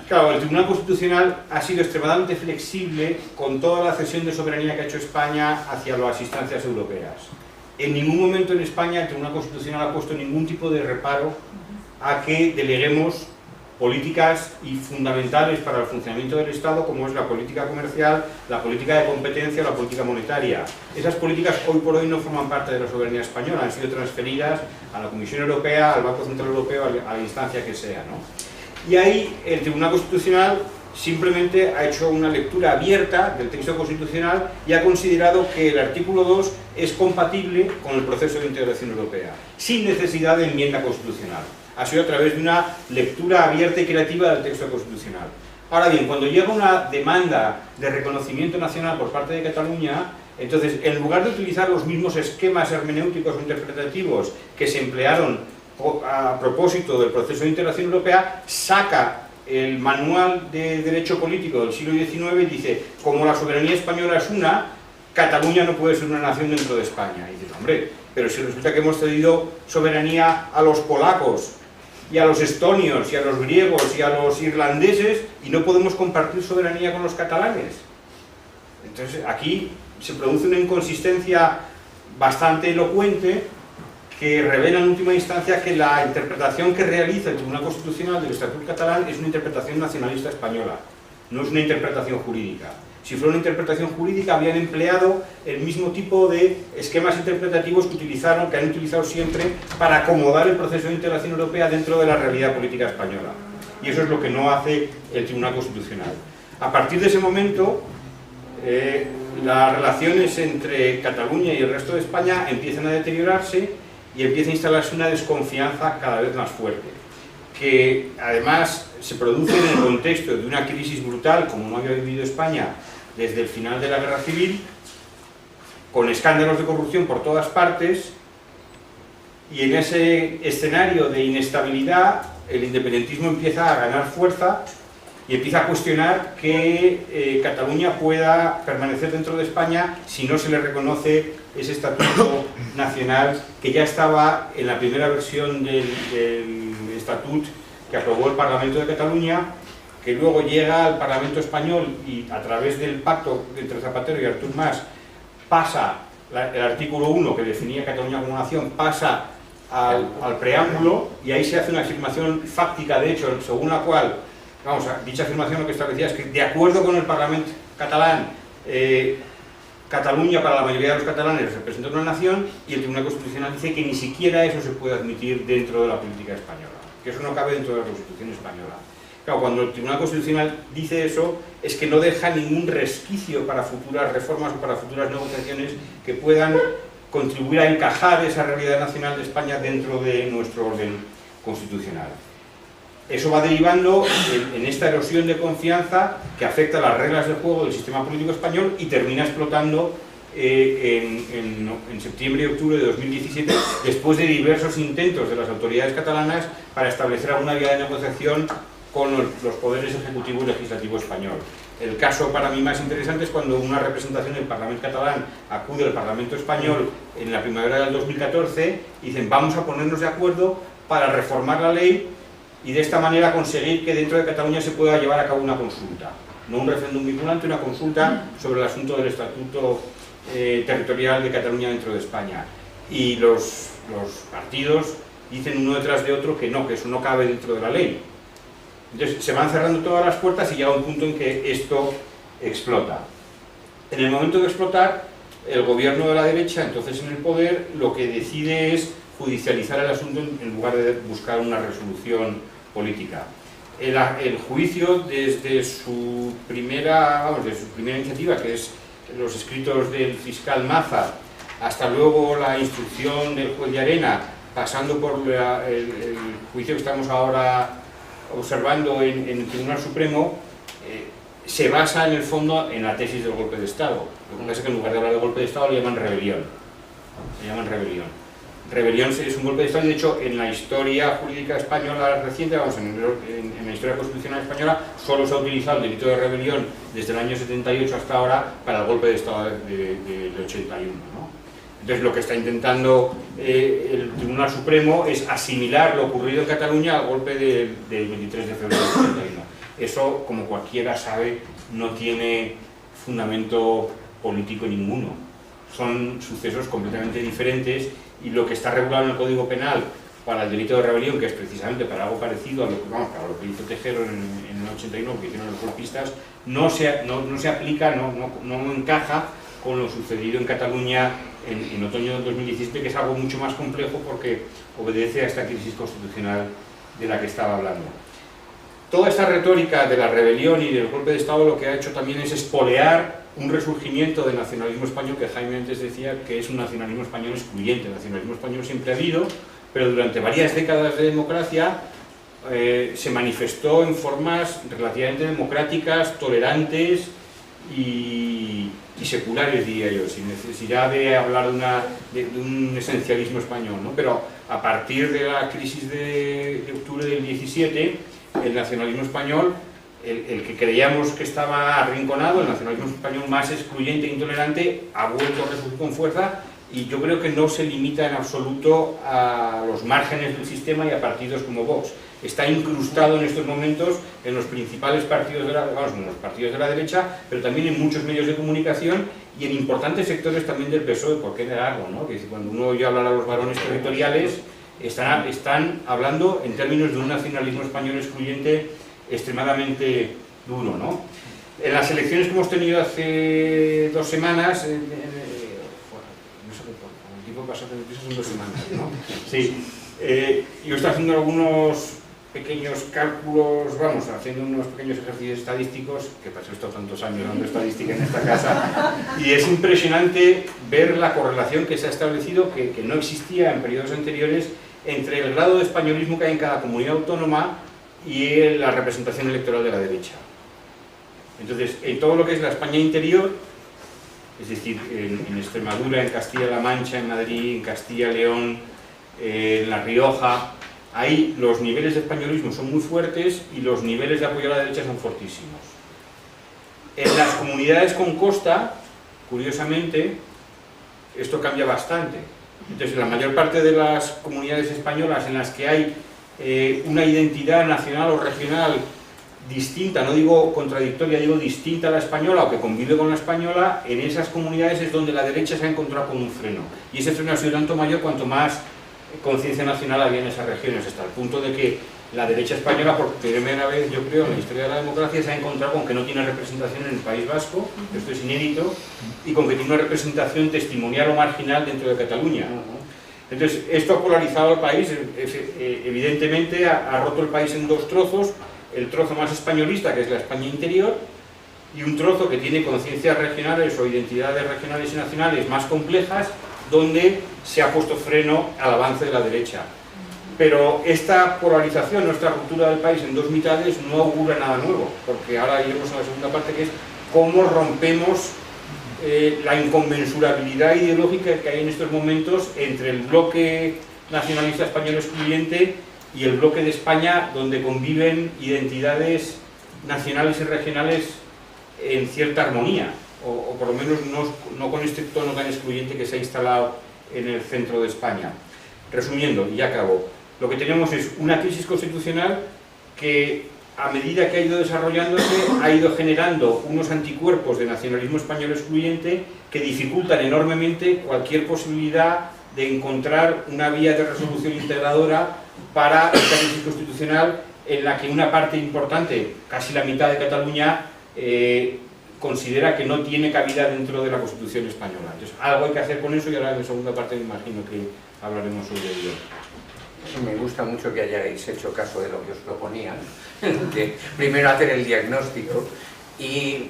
Claro, el Tribunal Constitucional ha sido extremadamente flexible con toda la cesión de soberanía que ha hecho España hacia las instancias europeas. En ningún momento en España el Tribunal Constitucional ha puesto ningún tipo de reparo a que deleguemos políticas y fundamentales para el funcionamiento del Estado, como es la política comercial, la política de competencia o la política monetaria. Esas políticas hoy por hoy no forman parte de la soberanía española, han sido transferidas a la Comisión Europea, al Banco Central Europeo, a la instancia que sea, ¿no? Y ahí el Tribunal Constitucional simplemente ha hecho una lectura abierta del texto constitucional y ha considerado que el artículo 2 es compatible con el proceso de integración europea, sin necesidad de enmienda constitucional. Ha sido a través de una lectura abierta y creativa del texto constitucional. Ahora bien, cuando llega una demanda de reconocimiento nacional por parte de Cataluña, entonces, en lugar de utilizar los mismos esquemas hermenéuticos o interpretativos que se emplearon a propósito del proceso de integración europea, saca el manual de derecho político del siglo XIX y dice, como la soberanía española es una, Cataluña no puede ser una nación dentro de España. Y dice, hombre, pero si resulta que hemos cedido soberanía a los polacos y a los estonios y a los griegos y a los irlandeses y no podemos compartir soberanía con los catalanes. Entonces aquí se produce una inconsistencia bastante elocuente que revela en última instancia que la interpretación que realiza el Tribunal Constitucional del Estatuto Catalán es una interpretación nacionalista española, no es una interpretación jurídica. Si fuera una interpretación jurídica, habían empleado el mismo tipo de esquemas interpretativos que han utilizado siempre para acomodar el proceso de integración europea dentro de la realidad política española. Y eso es lo que no hace el Tribunal Constitucional. A partir de ese momento, las relaciones entre Cataluña y el resto de España empiezan a deteriorarse y empieza a instalarse una desconfianza cada vez más fuerte, que además se produce en el contexto de una crisis brutal, como no había vivido España desde el final de la Guerra Civil, con escándalos de corrupción por todas partes, y en ese escenario de inestabilidad el independentismo empieza a ganar fuerza y empieza a cuestionar que Cataluña pueda permanecer dentro de España si no se le reconoce ese estatuto nacional que ya estaba en la primera versión del estatut que aprobó el Parlamento de Cataluña, que luego llega al Parlamento español y a través del pacto entre Zapatero y Artur Mas pasa el artículo 1 que definía Cataluña como nación, pasa al preámbulo y ahí se hace una afirmación fáctica, de hecho, según la cual, vamos, dicha afirmación lo que establecía es que de acuerdo con el Parlamento catalán Cataluña para la mayoría de los catalanes representa una nación, y el Tribunal Constitucional dice que ni siquiera eso se puede admitir dentro de la política española, que eso no cabe dentro de la Constitución española. Claro, cuando el Tribunal Constitucional dice eso, es que no deja ningún resquicio para futuras reformas o para futuras negociaciones que puedan contribuir a encajar esa realidad nacional de España dentro de nuestro orden constitucional. Eso va derivando en esta erosión de confianza que afecta a las reglas de juego del sistema político español y termina explotando en septiembre y octubre de 2017, después de diversos intentos de las autoridades catalanas para establecer alguna vía de negociación con los poderes ejecutivo y legislativo español. El caso para mí más interesante es cuando una representación del Parlamento catalán acude al Parlamento español en la primavera del 2014 y dicen vamos a ponernos de acuerdo para reformar la ley y de esta manera conseguir que dentro de Cataluña se pueda llevar a cabo una consulta, no un referéndum vinculante, una consulta sobre el asunto del estatuto territorial de Cataluña dentro de España. Y los partidos dicen uno detrás de otro que no, que eso no cabe dentro de la ley. Entonces se van cerrando todas las puertas y llega un punto en que esto explota. En el momento de explotar, el gobierno de la derecha, entonces en el poder, lo que decide es judicializar el asunto en lugar de buscar una resolución política. El juicio desde su primera iniciativa, que es los escritos del fiscal Maza, hasta luego la instrucción del juez de Arena, pasando por el juicio que estamos ahora observando en el Tribunal Supremo, se basa en el fondo en la tesis del golpe de Estado. Lo que pasa es que en lugar de hablar de golpe de Estado le llaman rebelión. Rebelión es un golpe de Estado y de hecho en la historia jurídica española reciente, en la historia constitucional española, solo se ha utilizado el delito de rebelión desde el año 78 hasta ahora para el golpe de Estado del 81, ¿no? Entonces lo que está intentando el Tribunal Supremo es asimilar lo ocurrido en Cataluña al golpe del 23 de febrero del 81. Eso, como cualquiera sabe, no tiene fundamento político ninguno. Son sucesos completamente diferentes y lo que está regulado en el Código Penal para el delito de rebelión, que es precisamente para algo parecido a lo que, para lo que hizo Tejero en el 81, que hicieron los golpistas, no se aplica, no encaja con lo sucedido en Cataluña en otoño del 2017, que es algo mucho más complejo porque obedece a esta crisis constitucional de la que estaba hablando. Toda esta retórica de la rebelión y del golpe de Estado lo que ha hecho también es espolear un resurgimiento del nacionalismo español que Jaime antes decía que es un nacionalismo español excluyente. El nacionalismo español siempre ha habido, pero durante varias décadas de democracia se manifestó en formas relativamente democráticas, tolerantes y seculares, diría yo, sin necesidad de hablar de un esencialismo español, ¿no? Pero a partir de la crisis de octubre del 17, el nacionalismo español, el que creíamos que estaba arrinconado, el nacionalismo español más excluyente e intolerante, ha vuelto a resurgir con fuerza y yo creo que no se limita en absoluto a los márgenes del sistema y a partidos como Vox. Está incrustado en estos momentos en los principales partidos de la derecha, pero también en muchos medios de comunicación y en importantes sectores también del PSOE, ¿por qué negarlo, no? Que cuando uno oye hablar a los varones territoriales, están hablando en términos de un nacionalismo español excluyente extremadamente duro, ¿no? En las elecciones que hemos tenido hace 2 semanas, no sé, por el tipo de paso de son 2 semanas, ¿no? Sí. Yo estoy haciendo algunos pequeños cálculos, haciendo unos pequeños ejercicios estadísticos, que pasé estos tantos años dando estadística en esta casa, y es impresionante ver la correlación que se ha establecido, que no existía en periodos anteriores, entre el grado de españolismo que hay en cada comunidad autónoma y la representación electoral de la derecha. Entonces, en todo lo que es la España interior, es decir, en Extremadura, en Castilla-La Mancha, en Madrid, en Castilla-León, en La Rioja, ahí los niveles de españolismo son muy fuertes y los niveles de apoyo a la derecha son fortísimos. En las comunidades con costa, curiosamente, esto cambia bastante. Entonces, la mayor parte de las comunidades españolas en las que hay una identidad nacional o regional distinta, no digo contradictoria, digo distinta a la española o que convive con la española, en esas comunidades es donde la derecha se ha encontrado con un freno. Y ese freno ha sido tanto mayor cuanto más conciencia nacional había en esas regiones, hasta el punto de que la derecha española, por primera vez, yo creo, en la historia de la democracia, se ha encontrado con que no tiene representación en el País Vasco, esto es inédito, y con que tiene una representación testimonial o marginal dentro de Cataluña. Entonces, esto ha polarizado al país, evidentemente ha roto el país en dos trozos, el trozo más españolista, que es la España interior, y un trozo que tiene conciencias regionales o identidades regionales y nacionales más complejas, donde se ha puesto freno al avance de la derecha. Pero esta polarización, esta ruptura del país en dos mitades, no augura nada nuevo, porque ahora iremos a la segunda parte, que es cómo rompemos la inconmensurabilidad ideológica que hay en estos momentos entre el bloque nacionalista español excluyente y el bloque de España, donde conviven identidades nacionales y regionales en cierta armonía, o por lo menos no con este tono tan excluyente que se ha instalado en el centro de España. Resumiendo, y ya acabo, lo que tenemos es una crisis constitucional que, a medida que ha ido desarrollándose, ha ido generando unos anticuerpos de nacionalismo español excluyente que dificultan enormemente cualquier posibilidad de encontrar una vía de resolución integradora para esta crisis constitucional, en la que una parte importante, casi la mitad de Cataluña, considera que no tiene cabida dentro de la Constitución española. Entonces, algo hay que hacer con eso, y ahora en la segunda parte me imagino que hablaremos sobre ello. Me gusta mucho que hayáis hecho caso de lo que os proponían, de primero hacer el diagnóstico,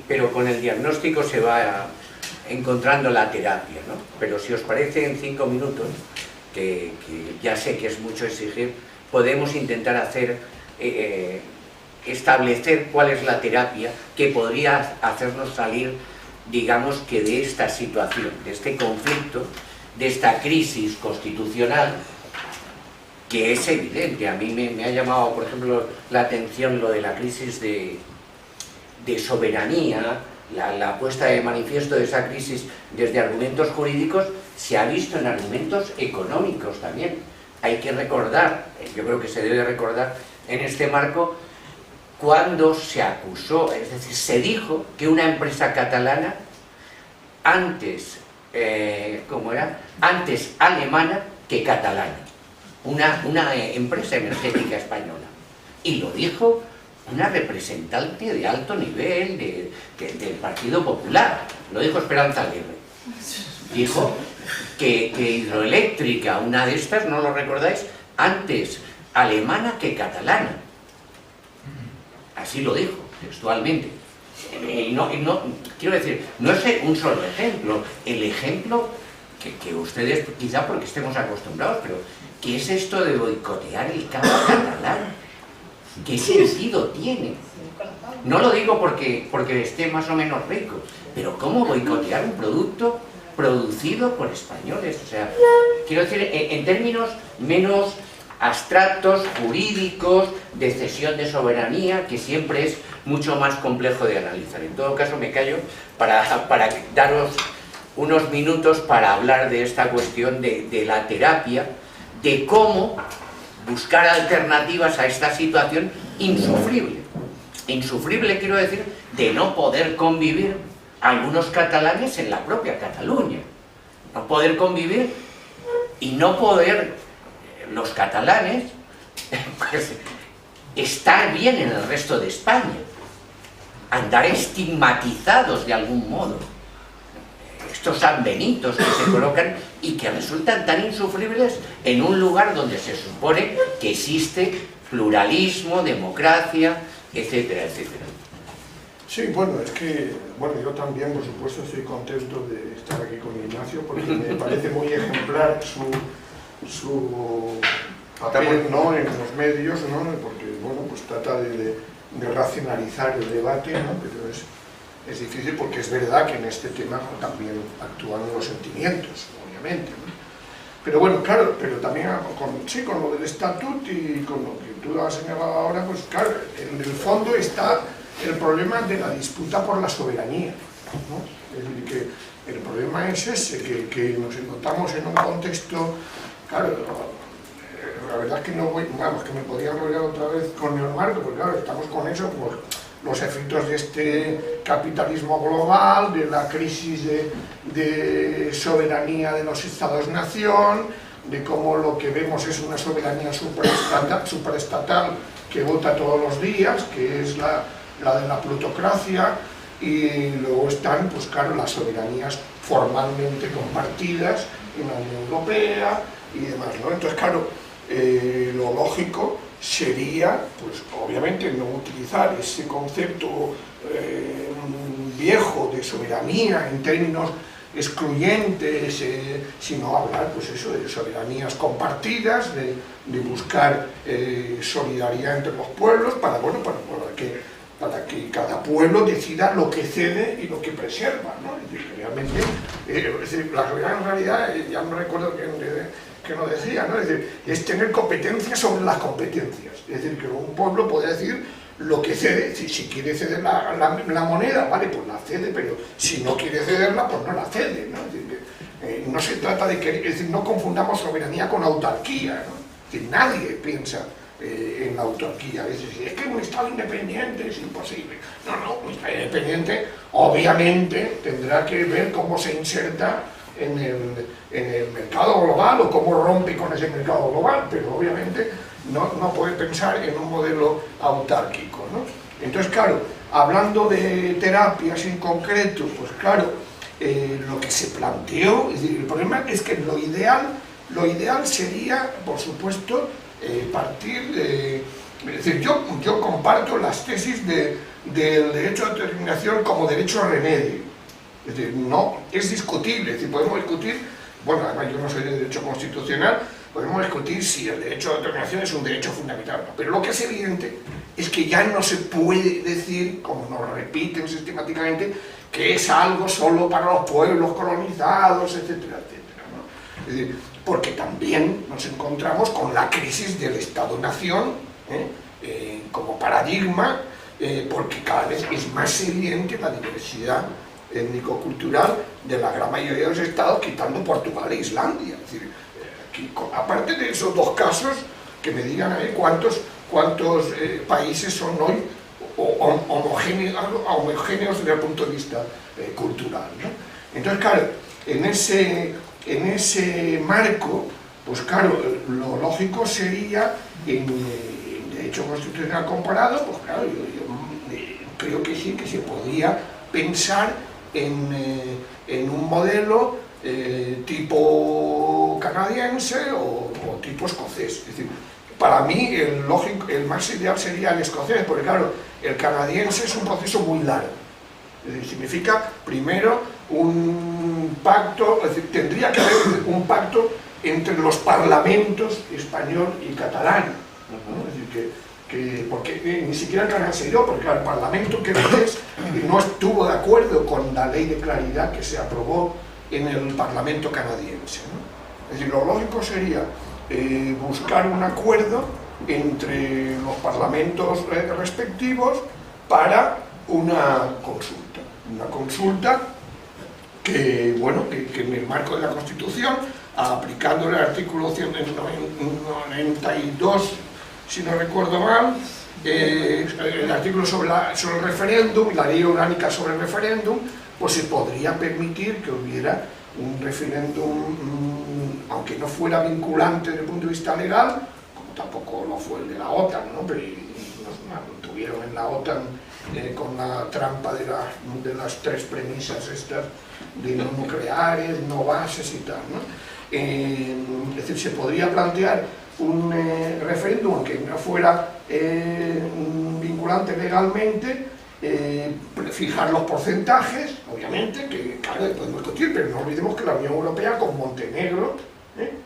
pero con el diagnóstico se va encontrando la terapia, ¿no? Pero si os parece, en 5 minutos, que ya sé que es mucho exigir, podemos intentar establecer cuál es la terapia que podría hacernos salir, digamos, que de esta situación, de este conflicto, de esta crisis constitucional, que es evidente. A mí me ha llamado, por ejemplo, la atención lo de la crisis de soberanía, la puesta de manifiesto de esa crisis desde argumentos jurídicos, se ha visto en argumentos económicos también. Hay que recordar, yo creo que se debe recordar en este marco, cuando se acusó, es decir, se dijo que una empresa catalana, antes alemana que catalana, una empresa energética española, y lo dijo una representante de alto nivel del Partido Popular, lo dijo Esperanza Aguirre. Dijo que Hidroeléctrica, una de estas, ¿no lo recordáis?, antes alemana que catalana. Así lo dijo, textualmente. Quiero decir, no es un solo ejemplo, el ejemplo que ustedes, quizá porque estemos acostumbrados, pero ¿qué es esto de boicotear el campo catalán? ¿Qué sentido tiene? No lo digo porque esté más o menos rico, pero ¿cómo boicotear un producto producido por españoles? O sea, quiero decir, en términos menos abstractos, jurídicos, de cesión de soberanía, que siempre es mucho más complejo de analizar. En todo caso, me callo para daros unos minutos para hablar de esta cuestión de la terapia, de cómo buscar alternativas a esta situación insufrible. Insufrible, quiero decir, de no poder convivir algunos catalanes en la propia Cataluña. No poder convivir y no poder los catalanes pues, estar bien en el resto de España, andar estigmatizados de algún modo. Estos sanbenitos que se colocan y que resultan tan insufribles en un lugar donde se supone que existe pluralismo, democracia, etcétera, etcétera. Sí, bueno, es que, bueno, yo también, por supuesto, estoy contento de estar aquí con Ignacio, porque me parece muy ejemplar su papel, ¿no?, en los medios, ¿no?, porque, bueno, pues trata de racionalizar el debate, ¿no?, pero es difícil porque es verdad que en este tema también actúan los sentimientos, obviamente, ¿no? Pero bueno, claro, pero también con lo del estatut y con lo que tú has señalado ahora, pues claro, en el fondo está el problema de la disputa por la soberanía, ¿no? Es decir, que el problema es ese, que nos encontramos en un contexto, claro, la verdad es que no voy, vamos, que me podría enrollar otra vez con el marco, porque claro, estamos con eso, pues los efectos de este capitalismo global, de la crisis de soberanía de los estados-nación, de cómo lo que vemos es una soberanía superestatal que vota todos los días, que es la de la plutocracia, y luego están, pues claro, las soberanías formalmente compartidas en la Unión Europea y demás, ¿no? Entonces, claro, lo lógico sería, pues obviamente, no utilizar ese concepto viejo de soberanía en términos excluyentes, sino hablar, pues eso, de soberanías compartidas, de buscar solidaridad entre los pueblos para, bueno, para que cada pueblo decida lo que cede y lo que preserva, ¿no? Es decir, realmente, es decir, la soberanía en realidad, ya no recuerdo que lo decía, ¿no? Es decir, es tener competencias sobre las competencias, es decir, que un pueblo puede decir lo que cede, si quiere ceder la moneda, vale, pues la cede, pero si no quiere cederla, pues no la cede, ¿no? Es decir, que, no se trata de que, es decir, no confundamos soberanía con autarquía, ¿no? Es decir, nadie piensa en la autarquía, a veces es que un Estado independiente es imposible. No, un Estado independiente obviamente tendrá que ver cómo se inserta en el mercado global o cómo rompe con ese mercado global, pero obviamente no puede pensar en un modelo autárquico, ¿no? Entonces, claro, hablando de terapias en concreto, pues claro, lo que se planteó, es decir, el problema es que lo ideal sería, por supuesto, partir de... Es decir, yo comparto las tesis del derecho a autodeterminación como derecho a remedio. Es decir, no es discutible, es decir, podemos discutir, bueno, además yo no soy de derecho constitucional, podemos discutir si el derecho a autodeterminación es un derecho fundamental, ¿no? Pero lo que es evidente es que ya no se puede decir, como nos repiten sistemáticamente, que es algo solo para los pueblos colonizados, etcétera, etcétera, ¿no? Es decir, porque también nos encontramos con la crisis del Estado-Nación como paradigma, porque cada vez es más evidente la diversidad étnico-cultural de la gran mayoría de los estados, quitando Portugal e Islandia. Es decir, aquí, aparte de esos dos casos, que me digan ahí cuántos países son hoy homogéneos desde el punto de vista cultural, ¿no? Entonces, claro, en ese marco, pues claro, lo lógico sería, en derecho constitucional comparado, pues claro, yo creo que sí, que se podría pensar en un modelo tipo canadiense o tipo escocés. Es decir, para mí el más ideal sería el escocés, porque claro, el canadiense es un proceso muy largo. Es decir, significa primero un pacto, es decir, tendría que haber un pacto entre los parlamentos español y catalán, ¿no? Es decir, porque ni siquiera el canal se dio, porque el parlamento quebec no estuvo de acuerdo con la ley de claridad que se aprobó en el parlamento canadiense, ¿no? Es decir, lo lógico sería buscar un acuerdo entre los parlamentos respectivos para una consulta que, bueno, que en el marco de la Constitución, aplicando el artículo 192, si no recuerdo mal, el artículo sobre el referéndum, la ley orgánica sobre el referéndum, pues se podría permitir que hubiera un referéndum, aunque no fuera vinculante desde el punto de vista legal, como tampoco lo fue el de la OTAN, ¿no? Pero nos mantuvieron en la OTAN con la trampa de las tres premisas estas de no nucleares, no bases y tal, ¿no? Es decir, se podría plantear un referéndum que no fuera vinculante legalmente, fijar los porcentajes, obviamente, que claro, podemos discutir, pero no olvidemos que la Unión Europea con Montenegro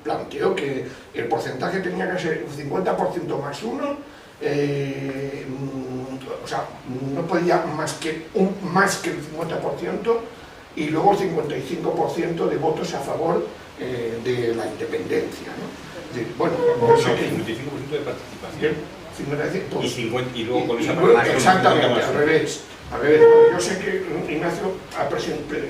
planteó que el porcentaje tenía que ser un 50% más uno, o sea, no podía más que el 50%, y luego el 55% de votos a favor de la independencia, ¿no? Bueno, no sé qué. 55% de participación. 55, y 50, y luego con esa exactamente, al revés. Yo sé que Ignacio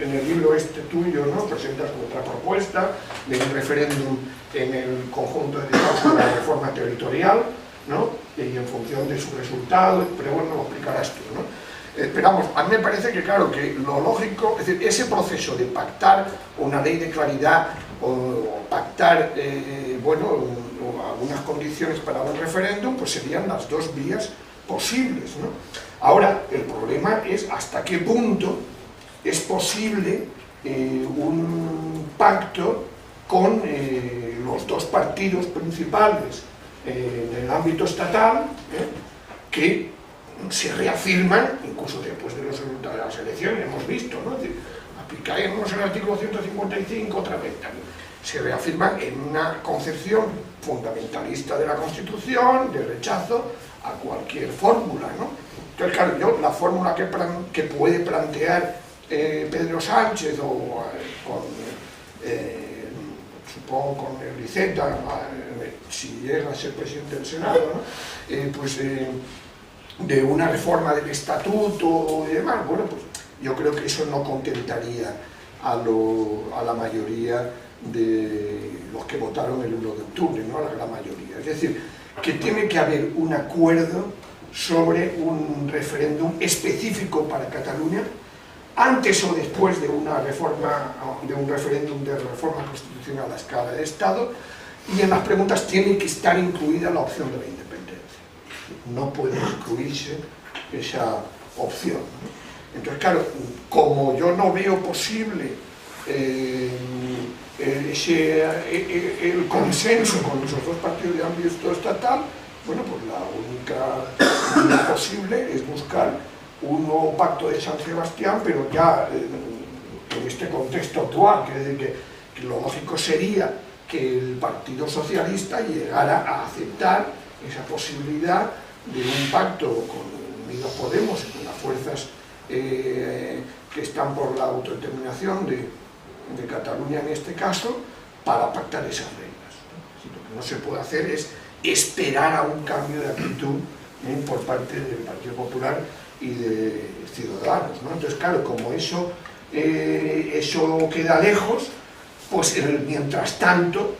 en el libro tuyo, ¿no?, presentas otra propuesta de un referéndum en el conjunto de estados sobre la reforma territorial, ¿no?, y en función de su resultado, pero bueno, lo explicarás tú, ¿no? Esperamos, a mí me parece que claro, que lo lógico, es decir, ese proceso de pactar una ley de claridad o pactar bueno, algunas condiciones para un referéndum, pues serían las dos vías posibles, ¿no? Ahora, el problema es hasta qué punto es posible un pacto con los dos partidos principales en el ámbito estatal, que se reafirman, incluso después de las elecciones, hemos visto, ¿no? Aplicamos el artículo 155 otra vez también. Se reafirman en una concepción fundamentalista de la Constitución, de rechazo a cualquier fórmula, ¿no? Entonces, claro, yo la fórmula que puede plantear Pedro Sánchez o supongo con el Iceta, si llega a ser presidente del Senado, ¿no? Pues de una reforma del estatuto y demás, bueno, pues yo creo que eso no contentaría a la mayoría de los que votaron el 1 de octubre, ¿no? A la gran mayoría. Es decir, que tiene que haber un acuerdo sobre un referéndum específico para Cataluña, antes o después de una reforma, de un referéndum de reforma constitucional a escala de Estado, y en las preguntas tiene que estar incluida la opción de la independencia. No puede incluirse esa opción, ¿no? Entonces, claro, como yo no veo posible el consenso con esos dos partidos de ámbito estatal, bueno, pues la única vía posible es buscar un nuevo pacto de San Sebastián, pero ya en este contexto actual, que lo lógico sería que el Partido Socialista llegara a aceptar esa posibilidad de un pacto con Unidos Podemos y con las fuerzas que están por la autodeterminación de Cataluña en este caso, para pactar esas reglas, ¿no? Lo que no se puede hacer es esperar a un cambio de actitud por parte del Partido Popular y de Ciudadanos, ¿no? Entonces, claro, como eso queda lejos, pues mientras tanto,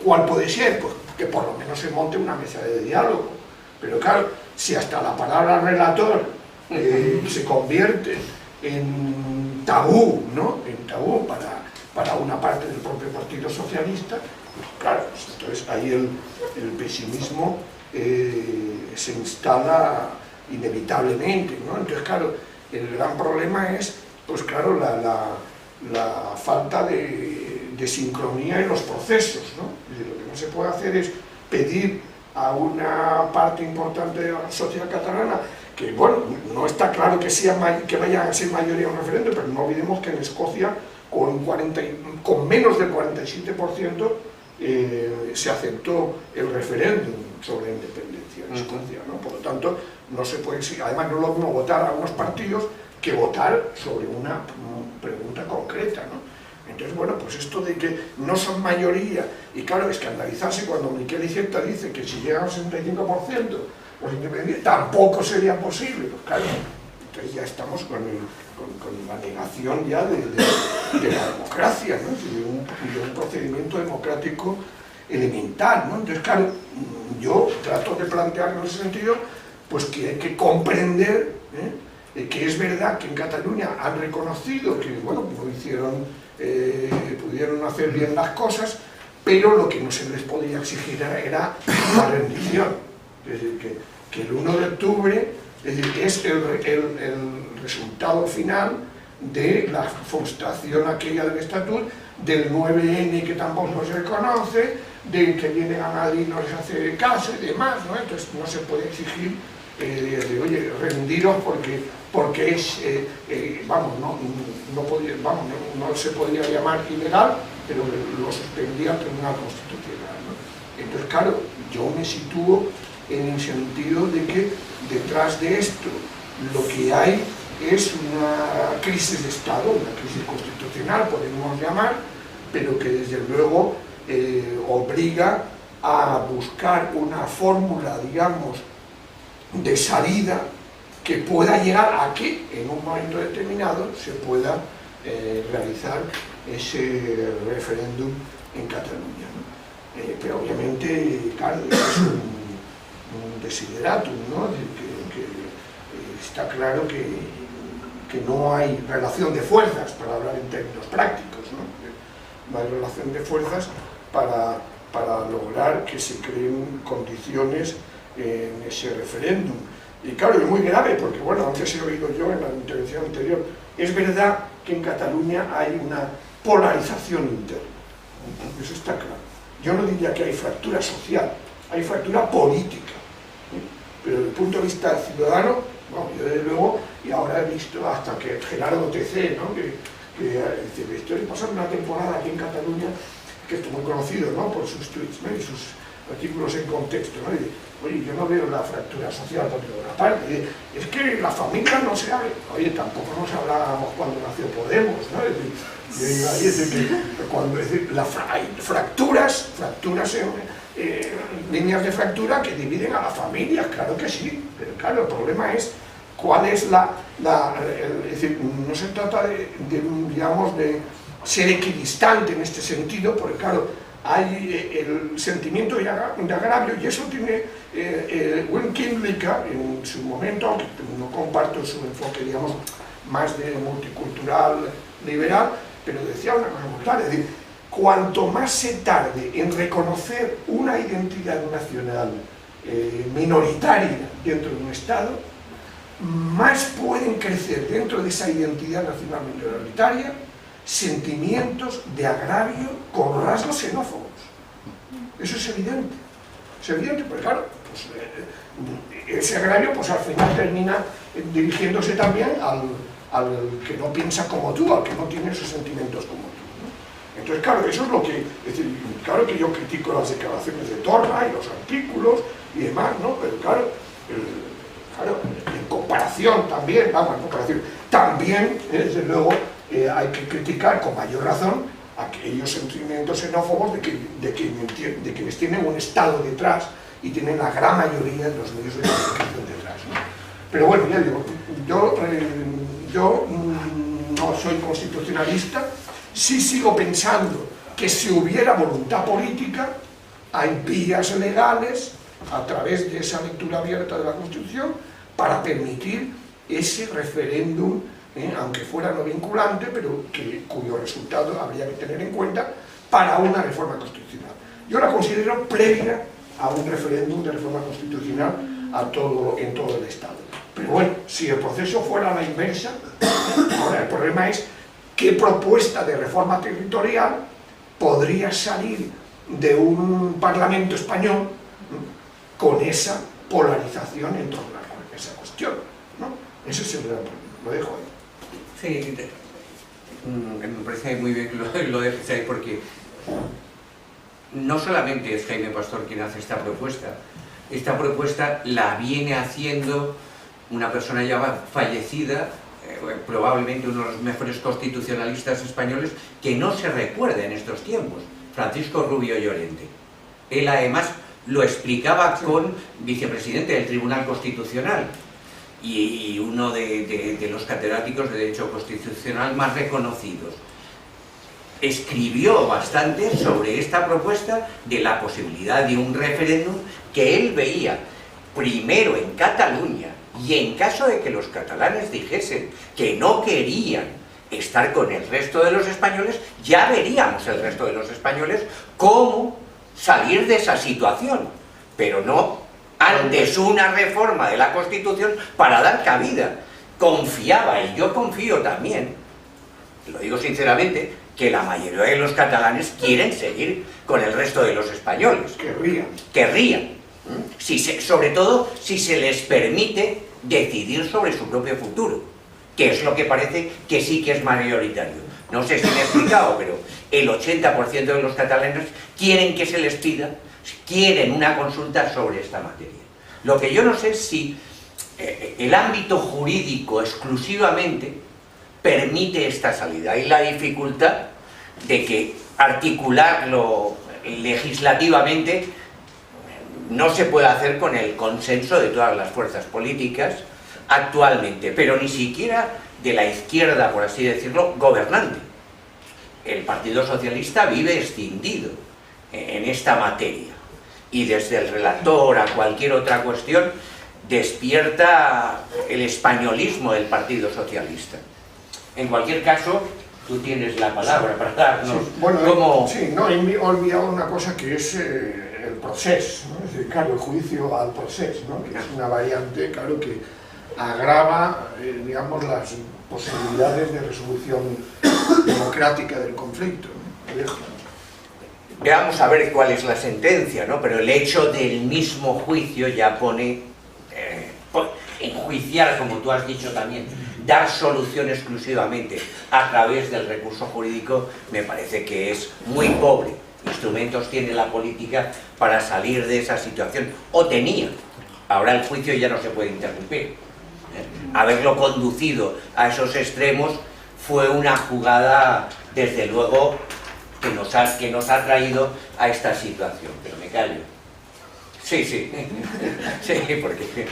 ¿cuál puede ser? Pues que por lo menos se monte una mesa de diálogo. Pero claro, si hasta la palabra relator se convierte en tabú, ¿no? En tabú para una parte del propio Partido Socialista, pues claro, pues entonces ahí el pesimismo se instala inevitablemente, ¿no? Entonces, claro, el gran problema es, pues claro, la falta de sincronía en los procesos, ¿no? Es decir, lo que no se puede hacer es pedir a una parte importante de la sociedad catalana que, bueno, no está claro que vaya a ser mayoría un referéndum, pero no olvidemos que en Escocia con menos del 47% se aceptó el referéndum sobre la independencia en Escocia, ¿no? Por lo tanto, no se puede, además no es lo mismo votar a unos partidos que votar sobre una pregunta concreta, ¿no? Entonces, bueno, pues esto de que no son mayoría, y claro, escandalizarse cuando Miquel Iceta dice que si llega al 65% los independientes tampoco sería posible, pues claro, entonces ya estamos con la negación ya de la democracia, ¿no? de un procedimiento democrático elemental, ¿no? Entonces, claro, yo trato de plantear en ese sentido, pues que hay que comprender que es verdad que en Cataluña han reconocido que, bueno, pudieron hacer bien las cosas, pero lo que no se les podía exigir era la rendición. Es decir, que el 1 de octubre es el resultado final de la frustración aquella del Estatut, del 9N que tampoco se reconoce, de que vienen a Madrid y no les hace caso y demás, ¿no? Entonces no se puede exigir oye, rendiros porque es, no se podría llamar ilegal, pero lo suspendía el Tribunal Constitucional, ¿no? Entonces, claro, yo me sitúo en el sentido de que detrás de esto lo que hay es una crisis de Estado, una crisis constitucional, podemos llamar, pero que desde luego obliga a buscar una fórmula, digamos, de salida que pueda llegar a que en un momento determinado se pueda realizar ese referéndum en Cataluña, ¿no? Pero obviamente, claro, es un desideratum, ¿no? Que está claro que que no hay relación de fuerzas, para hablar en términos prácticos, ¿no? No hay relación de fuerzas para lograr que se creen condiciones en ese referéndum. Y claro, es muy grave, porque bueno, antes he oído yo en la intervención anterior, es verdad que en Cataluña hay una polarización interna, eso está claro. Yo no diría que hay fractura social, hay fractura política, pero desde el punto de vista ciudadano, bueno, yo desde luego, y ahora he visto hasta que Gerardo TC, ¿no? que estoy pasando una temporada aquí en Cataluña, que es muy conocido, ¿no? Por sus tweets, ¿no? Y sus artículos en contexto, ¿no? Y, oye, yo no veo la fractura social por ninguna parte, es que la familia no se habla, oye, tampoco nos hablábamos cuando nació Podemos, ¿no? Es decir, que cuando hay fracturas líneas de fractura que dividen a las familias, claro que sí, pero claro, el problema es cuál es es decir, no se trata digamos, de ser equidistante en este sentido, porque claro, hay el sentimiento de agravio, y eso tiene Wim Kinglicka en su momento, aunque no comparto su enfoque, digamos, más de multicultural, liberal, pero decía una cosa muy clara, es decir, cuanto más se tarde en reconocer una identidad nacional minoritaria dentro de un Estado, más pueden crecer dentro de esa identidad nacional minoritaria sentimientos de agravio con rasgos xenófobos. Eso es evidente, porque claro, pues, ese agravio pues al final termina dirigiéndose también al que no piensa como tú, al que no tiene esos sentimientos como tú, ¿no? Entonces claro, eso es lo que, es decir, claro que yo critico las declaraciones de Torra y los artículos y demás, ¿no? Pero claro, en comparación también, también, desde luego, hay que criticar con mayor razón aquellos sentimientos xenófobos de quienes tienen un Estado detrás y tienen la gran mayoría de los medios de comunicación detrás, ¿no? Pero bueno, ya digo, yo no soy constitucionalista, sí sigo pensando que si hubiera voluntad política, hay vías legales a través de esa lectura abierta de la Constitución para permitir ese referéndum, aunque fuera no vinculante, pero cuyo resultado habría que tener en cuenta para una reforma constitucional. Yo la considero previa a un referéndum de reforma constitucional en todo el Estado. Pero bueno, si el proceso fuera a la inversa, ahora el problema es qué propuesta de reforma territorial podría salir de un Parlamento español con esa polarización en torno a esa cuestión, ¿no? Ese es el gran problema, lo dejo ahí. Sí, me parece muy bien que lo dejes ahí, porque no solamente es Jaime Pastor quien hace esta propuesta la viene haciendo una persona ya fallecida, probablemente uno de los mejores constitucionalistas españoles que no se recuerda en estos tiempos, Francisco Rubio Llorente. Él además lo explicaba con vicepresidente del Tribunal Constitucional y uno de los catedráticos de Derecho Constitucional más reconocidos. Escribió bastante sobre esta propuesta de la posibilidad de un referéndum que él veía primero en Cataluña, y en caso de que los catalanes dijesen que no querían estar con el resto de los españoles, ya veríamos el resto de los españoles cómo salir de esa situación, pero no antes una reforma de la Constitución para dar cabida. Confiaba, y yo confío también, lo digo sinceramente, que la mayoría de los catalanes quieren seguir con el resto de los españoles. Querrían. Sobre todo si se les permite decidir sobre su propio futuro, que es lo que parece que sí que es mayoritario. No sé si me he explicado, pero el 80% de los catalanes quieren que se les pida, quieren una consulta sobre esta materia. Lo que yo no sé es si el ámbito jurídico exclusivamente permite esta salida. Hay la dificultad de que articularlo legislativamente no se puede hacer con el consenso de todas las fuerzas políticas actualmente, pero ni siquiera de la izquierda, por así decirlo, gobernante. El Partido Socialista vive escindido en esta materia, y desde el relator a cualquier otra cuestión, despierta el españolismo del Partido Socialista. En cualquier caso, tú tienes la palabra para darnos cómo... Sí, no, he olvidado una cosa que es el proceso, ¿no? Es decir, claro, el juicio al proceso, ¿no? Que es una variante, claro, que agrava, digamos, las posibilidades de resolución democrática del conflicto, ¿no? Veamos a ver cuál es la sentencia, ¿no? Pero el hecho del mismo juicio ya pone, enjuiciar, como tú has dicho también, dar solución exclusivamente a través del recurso jurídico, me parece que es muy pobre. Instrumentos tiene la política para salir de esa situación, o tenía. Ahora el juicio ya no se puede interrumpir. Haberlo conducido a esos extremos fue una jugada, desde luego, que nos ha traído a esta situación. Pero me callo. Sí, sí, porque...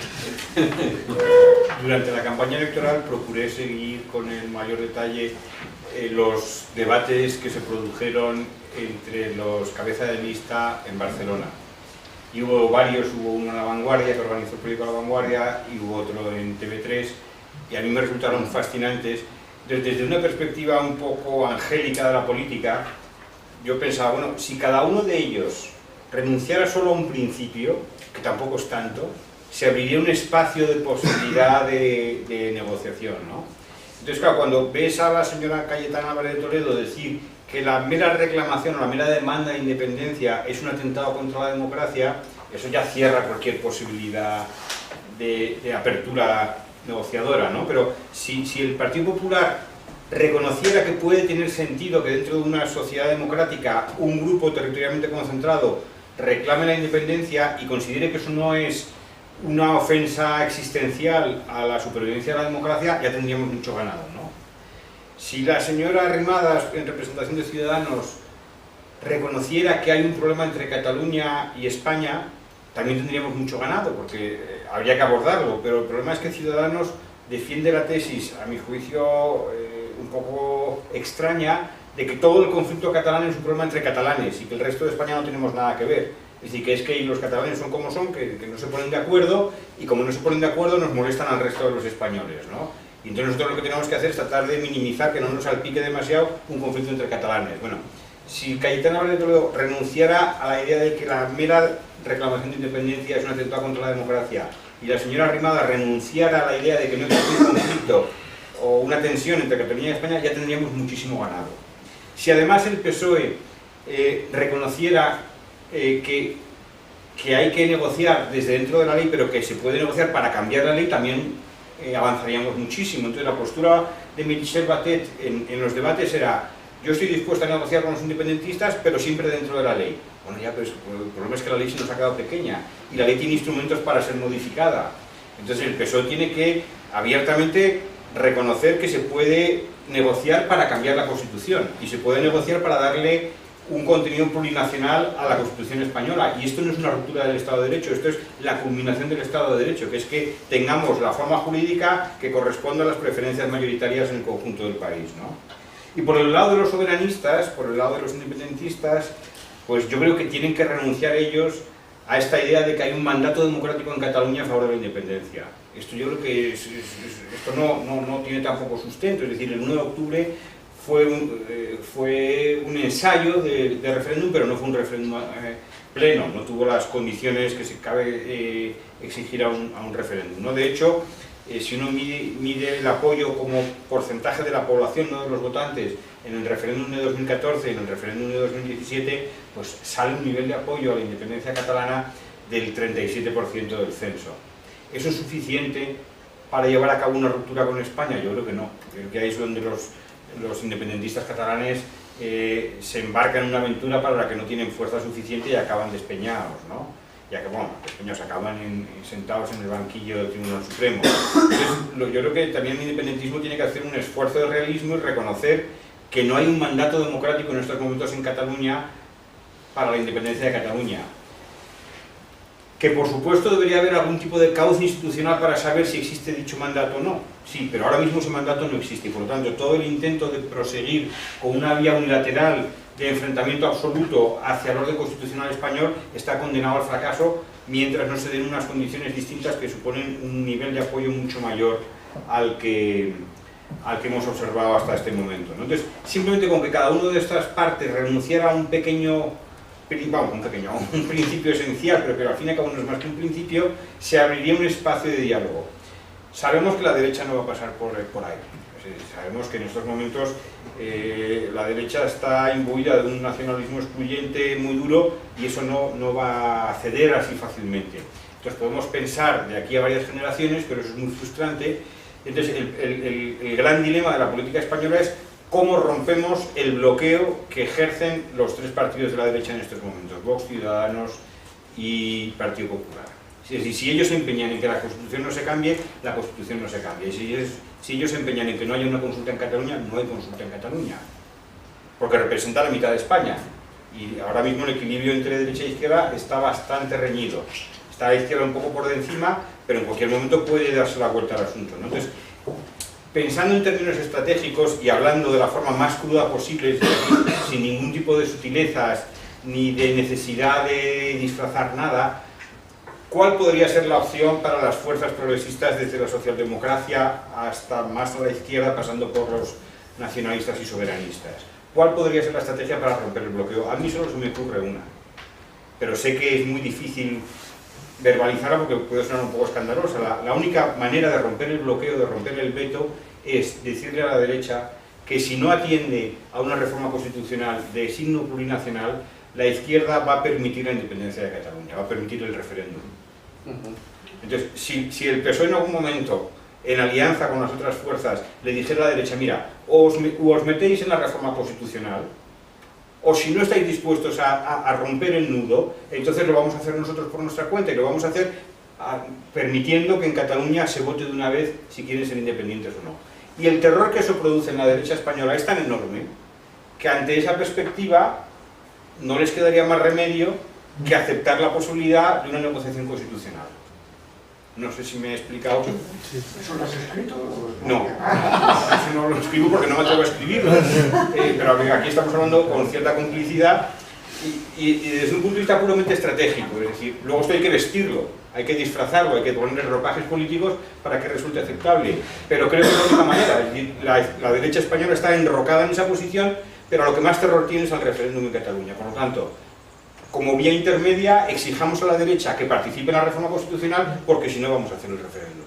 Durante la campaña electoral procuré seguir con el mayor detalle los debates que se produjeron entre los cabezas de lista en Barcelona. Y hubo varios, hubo uno en La Vanguardia, que organizó el periódico La Vanguardia, y hubo otro en TV3, y a mí me resultaron fascinantes. Desde una perspectiva un poco angélica de la política, yo pensaba, bueno, si cada uno de ellos renunciara solo a un principio, que tampoco es tanto, se abriría un espacio de posibilidad de negociación, ¿no? Entonces, claro, cuando ves a la señora Cayetana Álvarez de Toledo decir que la mera reclamación o la mera demanda de independencia es un atentado contra la democracia, eso ya cierra cualquier posibilidad de apertura negociadora, ¿no? Pero si el Partido Popular reconociera que puede tener sentido que dentro de una sociedad democrática un grupo territorialmente concentrado reclame la independencia y considere que eso no es una ofensa existencial a la supervivencia de la democracia, ya tendríamos mucho ganado, ¿no? Si la señora Arrimadas, en representación de Ciudadanos, reconociera que hay un problema entre Cataluña y España, también tendríamos mucho ganado, porque habría que abordarlo, pero el problema es que Ciudadanos defiende la tesis, a mi juicio, un poco extraña, de que todo el conflicto catalán es un problema entre catalanes y que el resto de España no tenemos nada que ver. Es decir, que es que los catalanes son como son, que no se ponen de acuerdo, y como no se ponen de acuerdo nos molestan al resto de los españoles, ¿no? Y entonces nosotros lo que tenemos que hacer es tratar de minimizar, que no nos salpique demasiado un conflicto entre catalanes. Bueno, si Cayetana Álvarez de Toledo renunciara a la idea de que la mera reclamación de independencia es un atentado contra la democracia, y la señora Arrimadas renunciara a la idea de que no existe un conflicto o una tensión entre Cataluña y España, ya tendríamos muchísimo ganado. Si además el PSOE reconociera que hay que negociar desde dentro de la ley, pero que se puede negociar para cambiar la ley, también avanzaríamos muchísimo. Entonces la postura de Michel Batet en los debates era: yo estoy dispuesto a negociar con los independentistas, pero siempre dentro de la ley. Bueno, ya, pero el problema es que la ley se nos ha quedado pequeña y la ley tiene instrumentos para ser modificada. Entonces el PSOE tiene que abiertamente reconocer que se puede negociar para cambiar la Constitución y se puede negociar para darle un contenido plurinacional a la Constitución española. Y esto no es una ruptura del Estado de Derecho, esto es la culminación del Estado de Derecho, que es que tengamos la forma jurídica que corresponda a las preferencias mayoritarias en el conjunto del país, ¿no? Y por el lado de los soberanistas, por el lado de los independentistas, pues yo creo que tienen que renunciar ellos a esta idea de que hay un mandato democrático en Cataluña a favor de la independencia. Esto yo creo que esto no tiene tampoco sustento, es decir, el 1 de octubre fue un ensayo de referéndum, pero no fue un referéndum pleno, no tuvo las condiciones que se cabe exigir a un referéndum, ¿no? De hecho, si uno mide el apoyo como porcentaje de la población, no de los votantes, en el referéndum de 2014 y en el referéndum de 2017, pues sale un nivel de apoyo a la independencia catalana del 37% del censo. ¿Eso es suficiente para llevar a cabo una ruptura con España? Yo creo que no. Creo que ahí es donde los independentistas catalanes se embarcan en una aventura para la que no tienen fuerza suficiente y acaban despeñados, ¿no? Ya que, bueno, despeñados acaban sentados en el banquillo del Tribunal Supremo. Entonces, yo creo que también el independentismo tiene que hacer un esfuerzo de realismo y reconocer que no hay un mandato democrático en estos momentos en Cataluña para la independencia de Cataluña. Que por supuesto debería haber algún tipo de cauce institucional para saber si existe dicho mandato o no. Sí, pero ahora mismo ese mandato no existe y por lo tanto todo el intento de proseguir con una vía unilateral de enfrentamiento absoluto hacia el orden constitucional español está condenado al fracaso mientras no se den unas condiciones distintas que suponen un nivel de apoyo mucho mayor al que hemos observado hasta este momento, ¿no? Entonces, simplemente con que cada una de estas partes renunciara a un principio esencial, pero que al fin y al cabo no es más que un principio, se abriría un espacio de diálogo. Sabemos que la derecha no va a pasar por ahí. Sabemos que en estos momentos la derecha está imbuida de un nacionalismo excluyente muy duro y eso no va a ceder así fácilmente. Entonces podemos pensar de aquí a varias generaciones, pero eso es muy frustrante. Entonces el gran dilema de la política española es cómo rompemos el bloqueo que ejercen los tres partidos de la derecha en estos momentos, Vox, Ciudadanos y Partido Popular. Es decir, si ellos se empeñan en que la Constitución no se cambie, la Constitución no se cambia. Y si ellos se empeñan en que no haya una consulta en Cataluña, no hay consulta en Cataluña. Porque representa la mitad de España. Y ahora mismo el equilibrio entre derecha e izquierda está bastante reñido. Está la izquierda un poco por encima, pero en cualquier momento puede darse la vuelta al asunto, ¿no? Entonces, pensando en términos estratégicos y hablando de la forma más cruda posible, sin ningún tipo de sutilezas ni de necesidad de disfrazar nada, ¿cuál podría ser la opción para las fuerzas progresistas desde la socialdemocracia hasta más a la izquierda, pasando por los nacionalistas y soberanistas? ¿Cuál podría ser la estrategia para romper el bloqueo? A mí solo se me ocurre una, pero sé que es muy difícil verbalizarla porque puede sonar un poco escandalosa. La única manera de romper el bloqueo, de romper el veto, es decirle a la derecha que si no atiende a una reforma constitucional de signo plurinacional, la izquierda va a permitir la independencia de Cataluña, va a permitir el referéndum. Entonces, si el PSOE en algún momento, en alianza con las otras fuerzas, le dijera a la derecha, mira, o os metéis en la reforma constitucional, o si no estáis dispuestos a romper el nudo, entonces lo vamos a hacer nosotros por nuestra cuenta, y lo vamos a hacer permitiendo que en Cataluña se vote de una vez si quieren ser independientes o no. Y el terror que eso produce en la derecha española es tan enorme que ante esa perspectiva no les quedaría más remedio que aceptar la posibilidad de una negociación constitucional. No sé si me he explicado. ¿Eso lo has escrito? No, eso no lo escribo porque no me atrevo a escribirlo. Pero aquí estamos hablando con cierta complicidad y desde un punto de vista puramente estratégico. Es decir, luego esto hay que vestirlo, hay que disfrazarlo, hay que ponerle ropajes políticos para que resulte aceptable. Pero creo que es la única manera. Es decir, la derecha española está enrocada en esa posición, pero lo que más terror tiene es el referéndum en Cataluña. Por lo tanto, como vía intermedia, exijamos a la derecha que participe en la reforma constitucional, porque si no vamos a hacer el referéndum.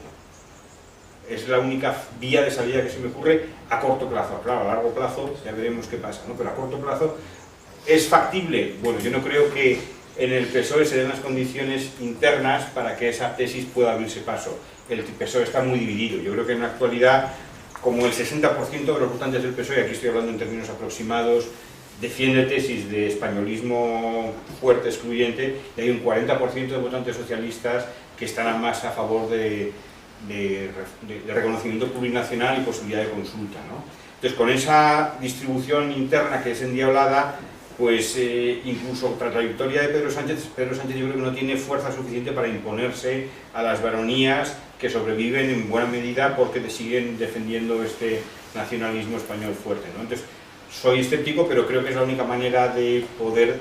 Es la única vía de salida que se me ocurre a corto plazo. Claro, a largo plazo ya veremos qué pasa, ¿no? Pero a corto plazo es factible. Bueno, yo no creo que en el PSOE se den las condiciones internas para que esa tesis pueda abrirse paso. El PSOE está muy dividido. Yo creo que en la actualidad, como el 60% de los votantes del PSOE, aquí estoy hablando en términos aproximados, defiende tesis de españolismo fuerte, excluyente, y hay un 40% de votantes socialistas que están más a favor de reconocimiento plurinacional y posibilidad de consulta, ¿no? Entonces, con esa distribución interna que es endiablada, pues incluso tras la victoria de Pedro Sánchez yo creo que no tiene fuerza suficiente para imponerse a las baronías que sobreviven en buena medida porque siguen defendiendo este nacionalismo español fuerte, ¿no? Entonces, soy escéptico, pero creo que es la única manera de poder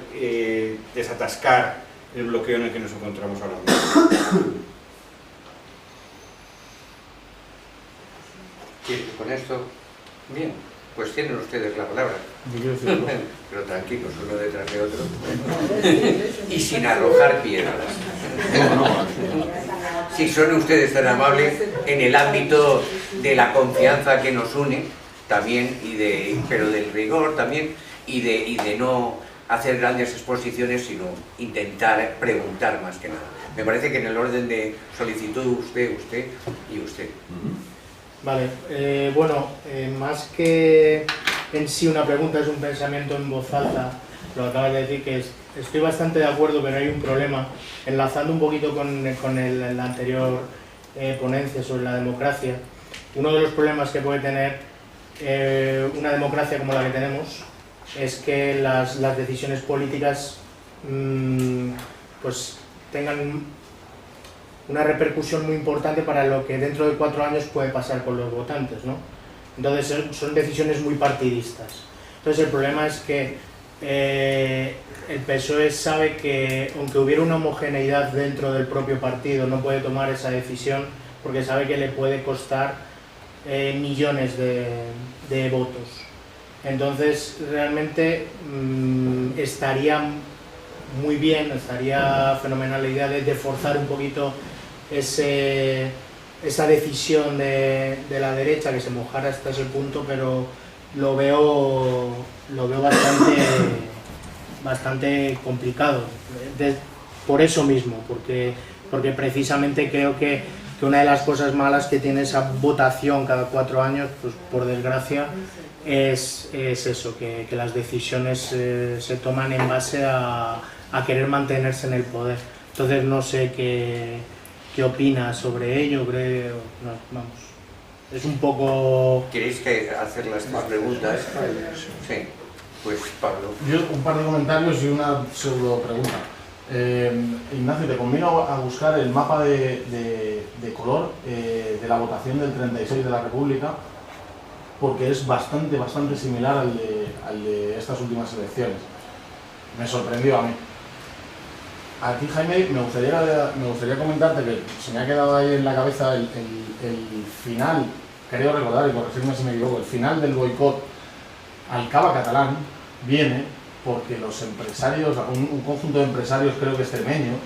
desatascar el bloqueo en el que nos encontramos ahora mismo. Con esto, bien, pues tienen ustedes la palabra. Pero tranquilos, uno detrás de otro. Y sin arrojar piedras. Si son ustedes tan amables en el ámbito de la confianza que nos une, también, pero del rigor también, y de no hacer grandes exposiciones, sino intentar preguntar más que nada. Me parece que en el orden de solicitud usted y usted. Vale, bueno, más que en sí una pregunta, es un pensamiento en voz alta, lo acabas de decir, que estoy bastante de acuerdo, pero hay un problema, enlazando un poquito con la anterior ponencia sobre la democracia. Uno de los problemas que puede tener una democracia como la que tenemos es que las decisiones políticas pues tengan una repercusión muy importante para lo que dentro de 4 años puede pasar con los votantes, ¿no? Entonces son decisiones muy partidistas. Entonces el problema es que el PSOE sabe que, aunque hubiera una homogeneidad dentro del propio partido, no puede tomar esa decisión porque sabe que le puede costar millones de votos. Entonces, realmente estaría muy bien, estaría fenomenal la idea de forzar un poquito esa decisión de la derecha, que se mojara hasta ese punto, pero lo veo bastante complicado, por eso mismo, porque precisamente creo que una de las cosas malas que tiene esa votación cada 4 años, pues por desgracia, es eso, que las decisiones se toman en base a querer mantenerse en el poder. Entonces no sé qué opinas sobre ello, creo, no, vamos, es un poco... ¿Queréis hacer las 3 preguntas? Sí, pues Pablo. Yo un par de comentarios y una pseudo pregunta. Ignacio, te convino a buscar el mapa de color de la votación del 36 de la República, porque es bastante similar al de estas últimas elecciones. Me sorprendió a mí. Aquí, Jaime, me gustaría comentarte que se me ha quedado ahí en la cabeza el final, creo recordar, y corregirme si me equivoco, el final del boicot al cava catalán viene porque los empresarios, un conjunto de empresarios, creo que extremeños,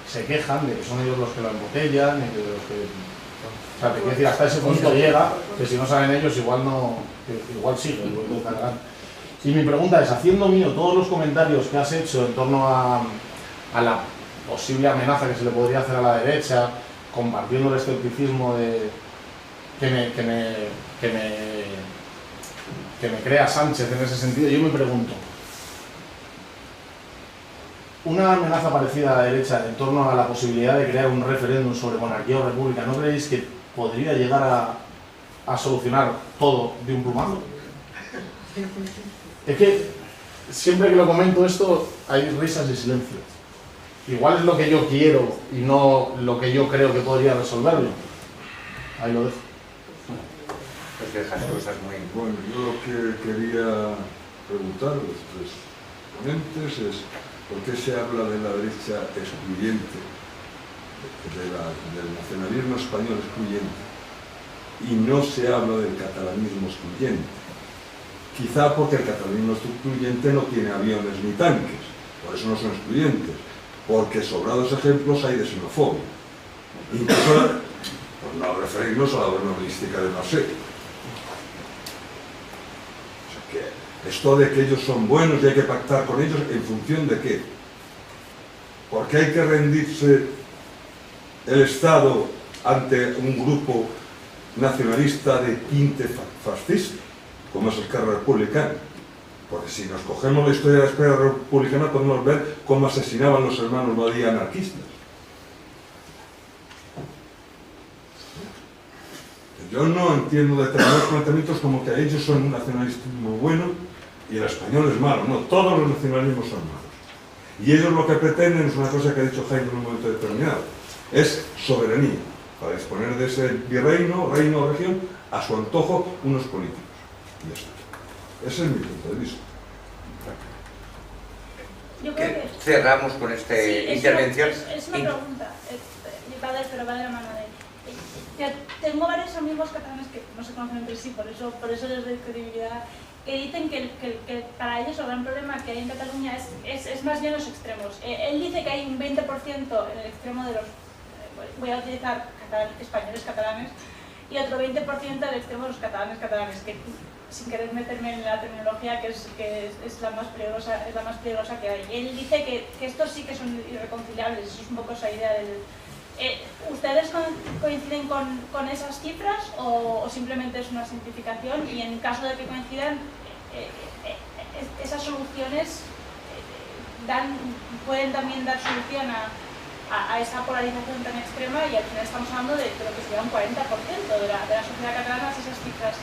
se quejan de que son ellos los que lo embotellan y de los que... O sea, te quiero decir, hasta ese punto llega, que si no saben ellos, igual sigue el boicot catalán. Y mi pregunta es, haciendo mío todos los comentarios que has hecho en torno a la posible amenaza que se le podría hacer a la derecha, compartiendo el escepticismo que me crea Sánchez en ese sentido, yo me pregunto, una amenaza parecida a la derecha en torno a la posibilidad de crear un referéndum sobre monarquía o república, ¿no creéis que podría llegar a solucionar todo de un plumazo? Es que siempre que lo comento esto hay risas y silencio. Igual es lo que yo quiero y no lo que yo creo que podría resolverlo. Ahí lo dejo. Pues dejas cosas muy... Bueno, yo lo que quería preguntar a los 3 ponentes es ¿por qué se habla de la derecha excluyente, del nacionalismo español excluyente, y no se habla del catalanismo excluyente? Quizá porque el catalanismo excluyente no tiene aviones ni tanques, por eso no son excluyentes, porque sobrados ejemplos hay de xenofobia. Incluso, por no referirnos a la novelística de Marseille. O sea que esto de que ellos son buenos y hay que pactar con ellos, ¿en función de qué? Porque hay que rendirse el Estado ante un grupo nacionalista de tinte fascista, como es el Esquerra Republicana. Porque si nos cogemos la historia de la Esquerra Republicana podemos ver cómo asesinaban los hermanos Badía anarquistas. Yo no entiendo determinados planteamientos como que ellos son un nacionalismo bueno y el español es malo. No, todos los nacionalismos son malos. Y ellos lo que pretenden es una cosa que ha dicho Jaime en un momento determinado, es soberanía, para disponer de ese virreino, reino o región, a su antojo, unos políticos. Y ya está. Ese es mi punto de vista. Yo creo que... Cerramos con esta intervención. Es una pregunta, pero va de la mano de... Tengo varios amigos catalanes que no se conocen entre sí, por eso les doy credibilidad, que dicen que para ellos el gran problema que hay en Cataluña es más bien los extremos. Él dice que hay un 20% en el extremo de los, voy a utilizar españoles catalanes, y otro 20% en el extremo de los catalanes, que sin querer meterme en la terminología, que es la más peligrosa que hay. Él dice que estos sí que son irreconciliables, eso es un poco esa idea del... ¿Ustedes coinciden con esas cifras o simplemente es una simplificación? Y en caso de que coincidan, esas soluciones pueden también dar solución a esa polarización tan extrema, y al final estamos hablando de lo que sería un 40% de la sociedad catalana, si esas cifras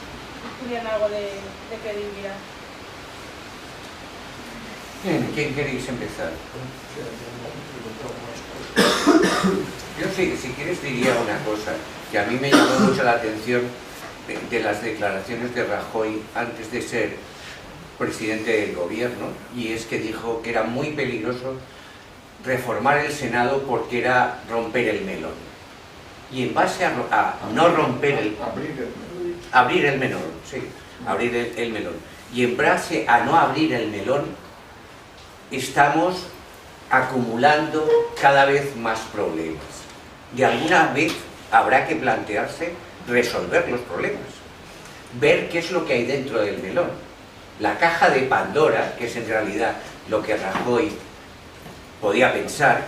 tuvieran algo de credibilidad. Bien, ¿quién queréis empezar? Yo sí, si quieres diría una cosa, que a mí me llamó mucho la atención de las declaraciones de Rajoy antes de ser presidente del gobierno, y es que dijo que era muy peligroso reformar el Senado porque era romper el melón. Y en base a no romper el... Abrir el melón, sí, abrir el melón. Y en base a no abrir el melón, estamos acumulando cada vez más problemas. Y alguna vez habrá que plantearse resolver los problemas, ver qué es lo que hay dentro del melón. La caja de Pandora, que es en realidad lo que Rajoy podía pensar,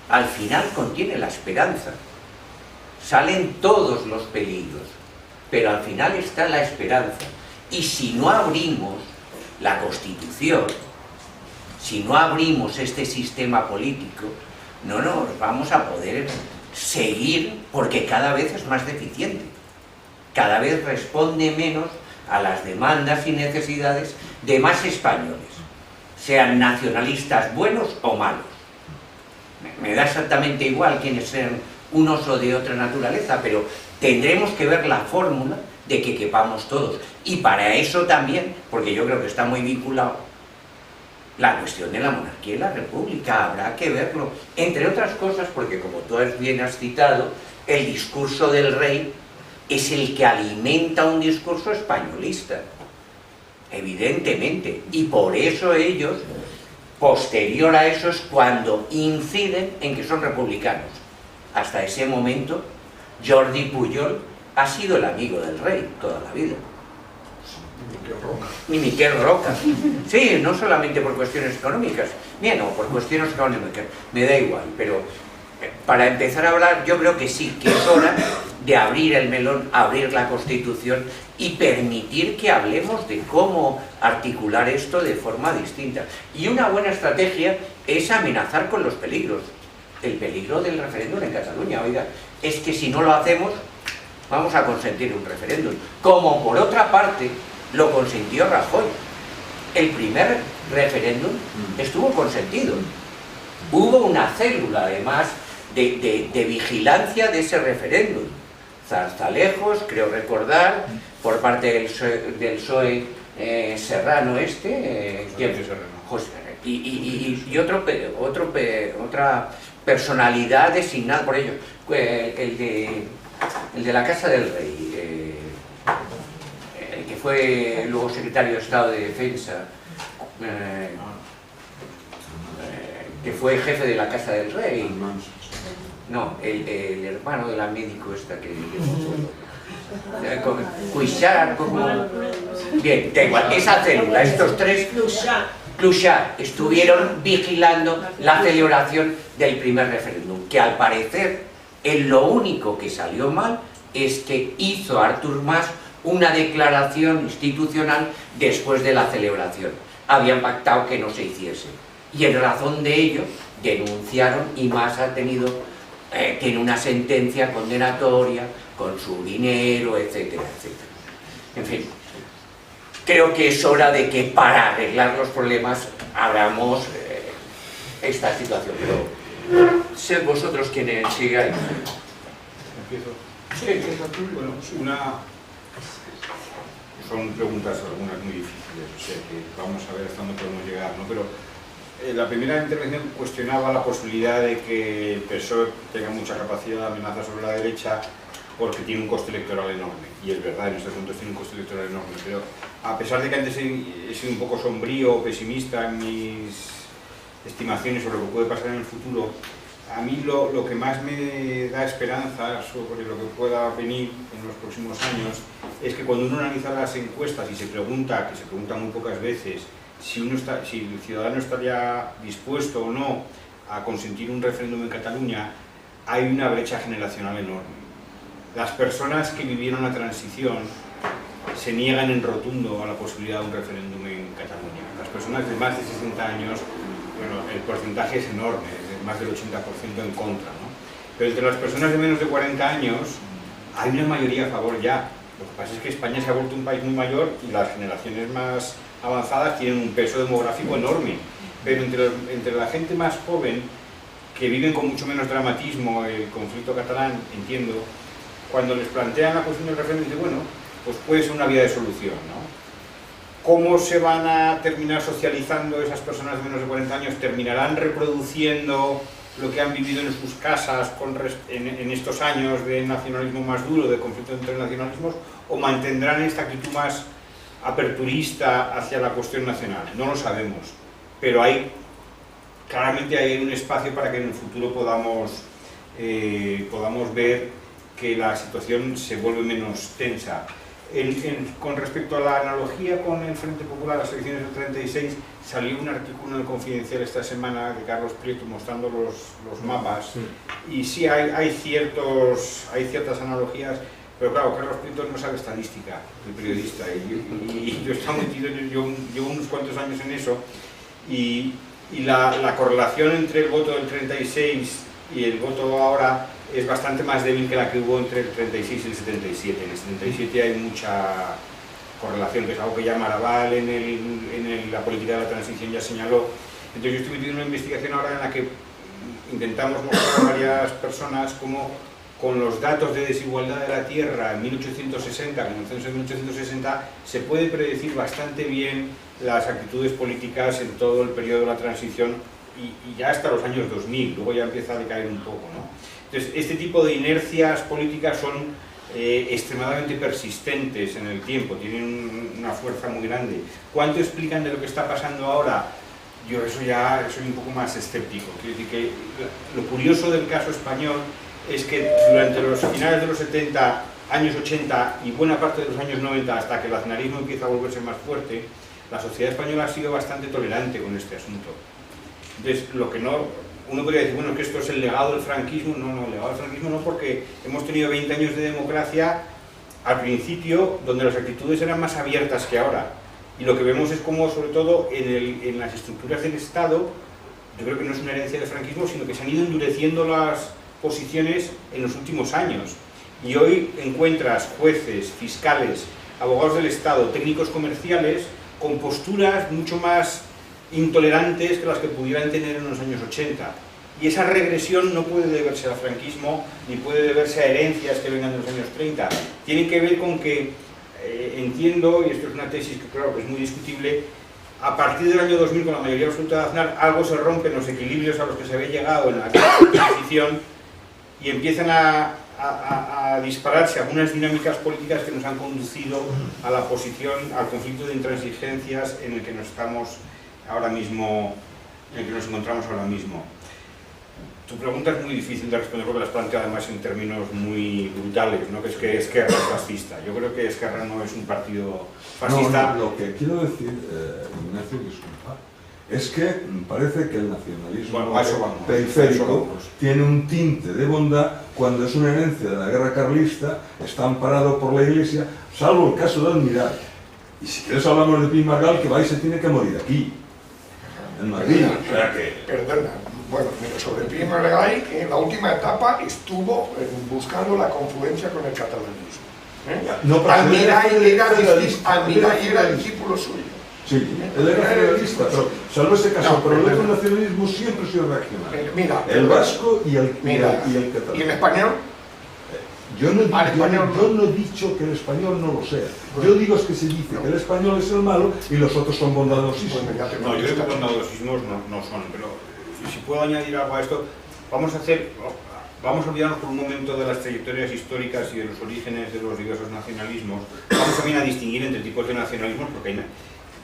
al final contiene la esperanza. Salen todos los peligros, pero al final está la esperanza. Y si no abrimos la Constitución, si no abrimos este sistema político, no nos vamos a poder seguir, porque cada vez es más deficiente, cada vez responde menos a las demandas y necesidades de más españoles, sean nacionalistas buenos o malos. Me da exactamente igual quienes sean unos o de otra naturaleza, pero tendremos que ver la fórmula de que quepamos todos. Y para eso también, porque yo creo que está muy vinculado, la cuestión de la monarquía y la república, habrá que verlo. Entre otras cosas, porque como tú bien has citado, el discurso del rey es el que alimenta un discurso españolista, evidentemente. Y por eso ellos, posterior a eso, es cuando inciden en que son republicanos. Hasta ese momento, Jordi Pujol ha sido el amigo del rey toda la vida. Ni Miquel Roca. Sí, no solamente por cuestiones económicas, bien, no, por cuestiones económicas, me da igual, pero para empezar a hablar, yo creo que sí, que es hora de abrir el melón, abrir la Constitución y permitir que hablemos de cómo articular esto de forma distinta. Y una buena estrategia es amenazar con los peligros. El peligro del referéndum en Cataluña, oiga, es que si no lo hacemos, vamos a consentir un referéndum. Como por otra parte, lo consintió Rajoy. El primer referéndum estuvo consentido. Hubo una célula, además, de vigilancia de ese referéndum. Zarzalejos, creo recordar, por parte del PSOE Serrano José, y otra personalidad designada por ellos, el de la Casa del Rey, el que fue luego secretario de Estado de Defensa, que fue jefe de la Casa del Rey. No, el hermano de la médico esta que... Cuixart, como... Bien, da igual, esa célula, estos tres... Clouchard estuvieron vigilando la celebración del primer referéndum, que al parecer, en lo único que salió mal es que hizo Artur Mas una declaración institucional después de la celebración. Habían pactado que no se hiciese. Y en razón de ello, denunciaron, y Mas ha tenido tiene una sentencia condenatoria con su dinero, etcétera, etcétera. En fin, creo que es hora de que para arreglar los problemas abramos esta situación. Pero sed vosotros quienes sigáis. ¿Empiezo? Sí. Bueno, son preguntas algunas muy difíciles, o sea que vamos a ver hasta dónde podemos llegar, ¿no? Pero la primera intervención cuestionaba la posibilidad de que el PSOE tenga mucha capacidad de amenaza sobre la derecha porque tiene un coste electoral enorme. Y es verdad, en estos puntos tiene un coste electoral enorme. Pero a pesar de que antes he sido un poco sombrío o pesimista en mis estimaciones sobre lo que puede pasar en el futuro, a mí lo que más me da esperanza sobre lo que pueda venir en los próximos años es que cuando uno analiza las encuestas y se pregunta, que se pregunta muy pocas veces, si el ciudadano estaría dispuesto o no a consentir un referéndum en Cataluña, hay una brecha generacional enorme. Las personas que vivieron la transición se niegan en rotundo a la posibilidad de un referéndum en Cataluña. Las personas de más de 60 años, bueno, el porcentaje es enorme, es de más del 80% en contra, ¿no? Pero entre las personas de menos de 40 años hay una mayoría a favor ya. Lo que pasa es que España se ha vuelto un país muy mayor y las generaciones más avanzadas tienen un peso demográfico enorme, pero entre la gente más joven, que viven con mucho menos dramatismo el conflicto catalán, entiendo, cuando les plantean la cuestión del referéndum, dicen, bueno, pues puede ser una vía de solución, ¿no? ¿cómo se van a terminar socializando esas personas de menos de 40 años? ¿Terminarán reproduciendo lo que han vivido en sus casas en estos años de nacionalismo más duro, de conflicto entre nacionalismos, o mantendrán esta actitud más aperturista hacia la cuestión nacional? No lo sabemos, pero claramente hay un espacio para que en el futuro podamos ver que la situación se vuelve menos tensa. Con respecto a la analogía con el Frente Popular, las elecciones del 36, salió un artículo en el Confidencial esta semana de Carlos Prieto mostrando los mapas, y sí hay ciertas analogías, pero claro, Carlos Prieto no sabe estadística, el periodista, y yo estoy metido, yo llevo unos cuantos años en eso, y la correlación entre el voto del 36 y el voto ahora es bastante más débil que la que hubo entre el 36 y el 77. En el 77 hay mucha correlación, que es algo que ya Maraval en la política de la transición ya señaló. Entonces yo estoy metido en una investigación ahora en la que intentamos mostrar a varias personas cómo con los datos de desigualdad de la tierra en 1860, con el censo de 1860, se puede predecir bastante bien las actitudes políticas en todo el periodo de la transición y ya hasta los años 2000, luego ya empieza a decaer un poco, ¿no? Entonces, este tipo de inercias políticas son extremadamente persistentes en el tiempo, tienen una fuerza muy grande. ¿Cuánto explican de lo que está pasando ahora? Yo eso ya soy un poco más escéptico. Quiero decir que lo curioso del caso español es que durante los finales de los 70, años 80 y buena parte de los años 90, hasta que el aznarismo empieza a volverse más fuerte, la sociedad española ha sido bastante tolerante con este asunto. Entonces, uno podría decir, bueno, que esto es el legado del franquismo. No, el legado del franquismo no, porque hemos tenido 20 años de democracia al principio, donde las actitudes eran más abiertas que ahora. Y lo que vemos es como, sobre todo, en las estructuras del Estado, yo creo que no es una herencia del franquismo, sino que se han ido endureciendo las posiciones en los últimos años. Y hoy encuentras jueces, fiscales, abogados del Estado, técnicos comerciales, con posturas mucho más intolerantes que las que pudieran tener en los años 80. Y esa regresión no puede deberse al franquismo, ni puede deberse a herencias que vengan de los años 30. Tiene que ver con que, entiendo, y esto es una tesis que claro que es muy discutible, a partir del año 2000, con la mayoría absoluta de Aznar, algo se rompe en los equilibrios a los que se había llegado en la transición y empiezan a dispararse algunas dinámicas políticas que nos han conducido a la posición, al conflicto de intransigencias en el que nos estamos ahora mismo, en el que nos encontramos ahora mismo. Tu pregunta es muy difícil de responder porque la has planteado además en términos muy brutales, ¿no? Que es que Esquerra es fascista. Yo creo que Esquerra no es un partido fascista. No, lo que quiero decir, Ignacio, disculpa, es que parece que el nacionalismo periférico tiene un tinte de bondad cuando es una herencia de la guerra carlista, está amparado por la Iglesia, salvo el caso de Almiral. Y si quieres hablamos de Pi Margall, que va y se tiene que morir aquí, en Madrid. O sea que... Perdona, bueno, sobre Pi Margall, en la última etapa estuvo buscando la confluencia con el catalanismo. No, Almiral era discípulo suyo. Sí, él era federalista, pero salvo ese caso, pero el otro nacionalismo siempre ha sido regional. Mira, el vasco y el catalán. ¿Y el español? Yo no he dicho que el español no lo sea. Yo digo es que se dice que el español es el malo y los otros son bondadosísimos. No, yo creo que bondadosísimos no son, pero si puedo añadir algo a esto, vamos a olvidarnos por un momento de las trayectorias históricas y de los orígenes de los diversos nacionalismos. Vamos también a distinguir entre tipos de nacionalismos, porque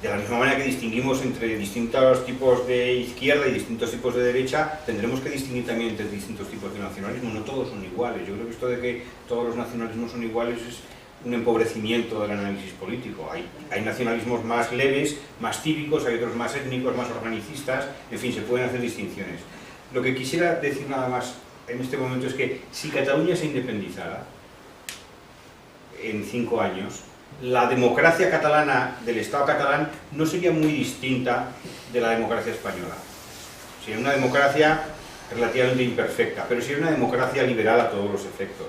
de la misma manera que distinguimos entre distintos tipos de izquierda y distintos tipos de derecha, tendremos que distinguir también entre distintos tipos de nacionalismo. No todos son iguales. Yo creo que esto de que todos los nacionalismos son iguales es un empobrecimiento del análisis político. Hay nacionalismos más leves, más cívicos, hay otros más étnicos, más organicistas, en fin, se pueden hacer distinciones. Lo que quisiera decir nada más en este momento es que si Cataluña se independizara en 5 años, la democracia catalana del Estado catalán no sería muy distinta de la democracia española. Sería una democracia relativamente imperfecta, pero sería una democracia liberal a todos los efectos.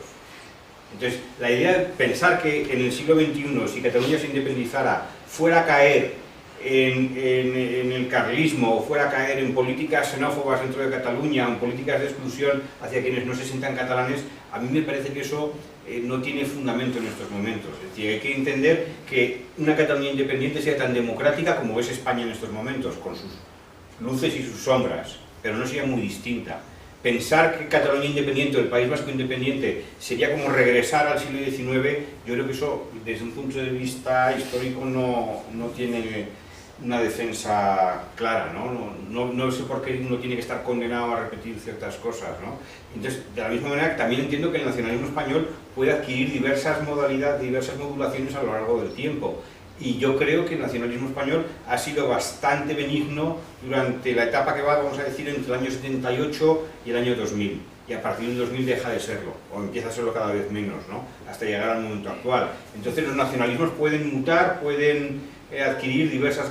Entonces, la idea de pensar que en el siglo XXI, si Cataluña se independizara, fuera a caer en el carlismo o fuera a caer en políticas xenófobas dentro de Cataluña o en políticas de exclusión hacia quienes no se sientan catalanes, a mí me parece que eso no tiene fundamento en estos momentos. Es decir, hay que entender que una Cataluña independiente sea tan democrática como es España en estos momentos, con sus luces y sus sombras, pero no sería muy distinta. Pensar que Cataluña independiente o el País Vasco independiente sería como regresar al siglo XIX, yo creo que eso, desde un punto de vista histórico, no tiene una defensa clara, no sé por qué uno tiene que estar condenado a repetir ciertas cosas, ¿no? Entonces, de la misma manera, también entiendo que el nacionalismo español puede adquirir diversas modalidades, diversas modulaciones a lo largo del tiempo. Y yo creo que el nacionalismo español ha sido bastante benigno durante la etapa que va, vamos a decir, entre el año 78 y el año 2000. Y a partir del 2000 deja de serlo, o empieza a serlo cada vez menos, ¿no? Hasta llegar al momento actual. Entonces los nacionalismos pueden mutar, pueden adquirir diversas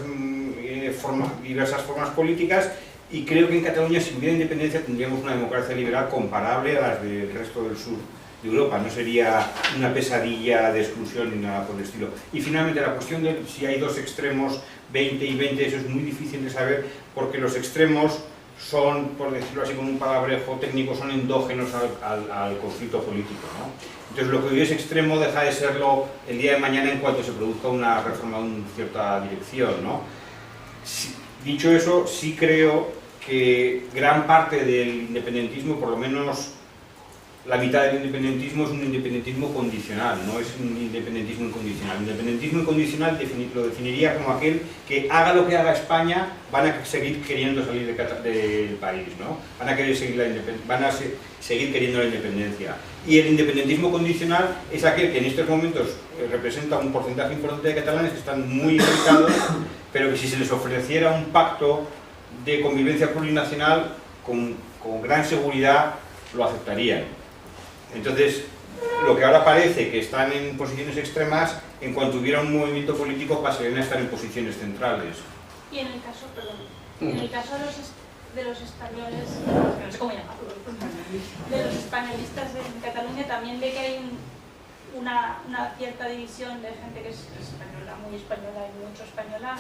formas políticas, y creo que en Cataluña, si hubiera independencia, tendríamos una democracia liberal comparable a las del resto del sur de Europa, no sería una pesadilla de exclusión ni nada por el estilo. Y finalmente la cuestión de si hay dos extremos, 20 y 20, eso es muy difícil de saber, porque los extremos son, por decirlo así con un palabrejo técnico, son endógenos al conflicto político, ¿no? Entonces lo que hoy es extremo deja de serlo el día de mañana en cuanto se produzca una reforma en cierta dirección, ¿no? Dicho eso, sí creo que gran parte del independentismo, por lo menos la mitad del independentismo, es un independentismo condicional, no es un independentismo incondicional. El independentismo incondicional lo definiría como aquel que haga lo que haga España, van a seguir queriendo salir del país, ¿no? Van a seguir queriendo la independencia. Y el independentismo condicional es aquel que en estos momentos representa un porcentaje importante de catalanes que están muy irritados, pero que si se les ofreciera un pacto de convivencia plurinacional, con gran seguridad lo aceptarían. Entonces, lo que ahora parece que están en posiciones extremas, en cuanto hubiera un movimiento político pasarían a estar en posiciones centrales. Y en el caso, en el caso de los españoles, no sé cómo llamarlo, de los españolistas en Cataluña, también ve que hay una cierta división de gente que es española, muy española y mucho española,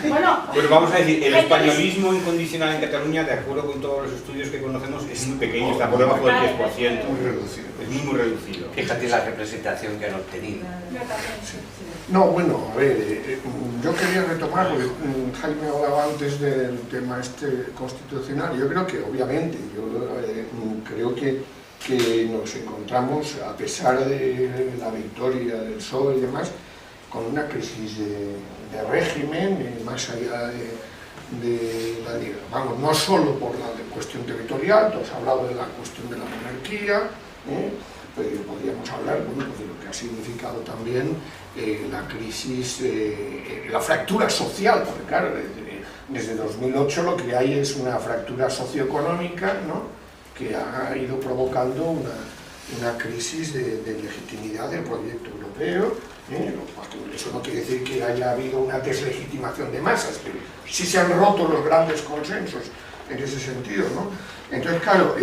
y bueno, vamos a decir, el españolismo incondicional en Cataluña, de acuerdo con todos los estudios que conocemos, es muy pequeño, está por debajo del 10%. Muy reducido. Es muy reducido. Fíjate la representación que han obtenido. No, bueno, a ver, yo quería retomar, porque Jaime hablaba antes del tema constitucional. Yo creo que, obviamente, creo que nos encontramos, a pesar de la victoria del PSOE y demás, con una crisis de régimen, más allá de la liga. Vamos, no solo por la cuestión territorial, tú has hablado de la cuestión de la monarquía, pero podríamos hablar, bueno, pues de lo que ha significado también la crisis, la fractura social, porque claro, desde 2008 lo que hay es una fractura socioeconómica, ¿no?, que ha ido provocando una crisis de legitimidad del proyecto europeo. Eso no quiere decir que haya habido una deslegitimación de masas, pero sí se han roto los grandes consensos en ese sentido, ¿no? Entonces, claro,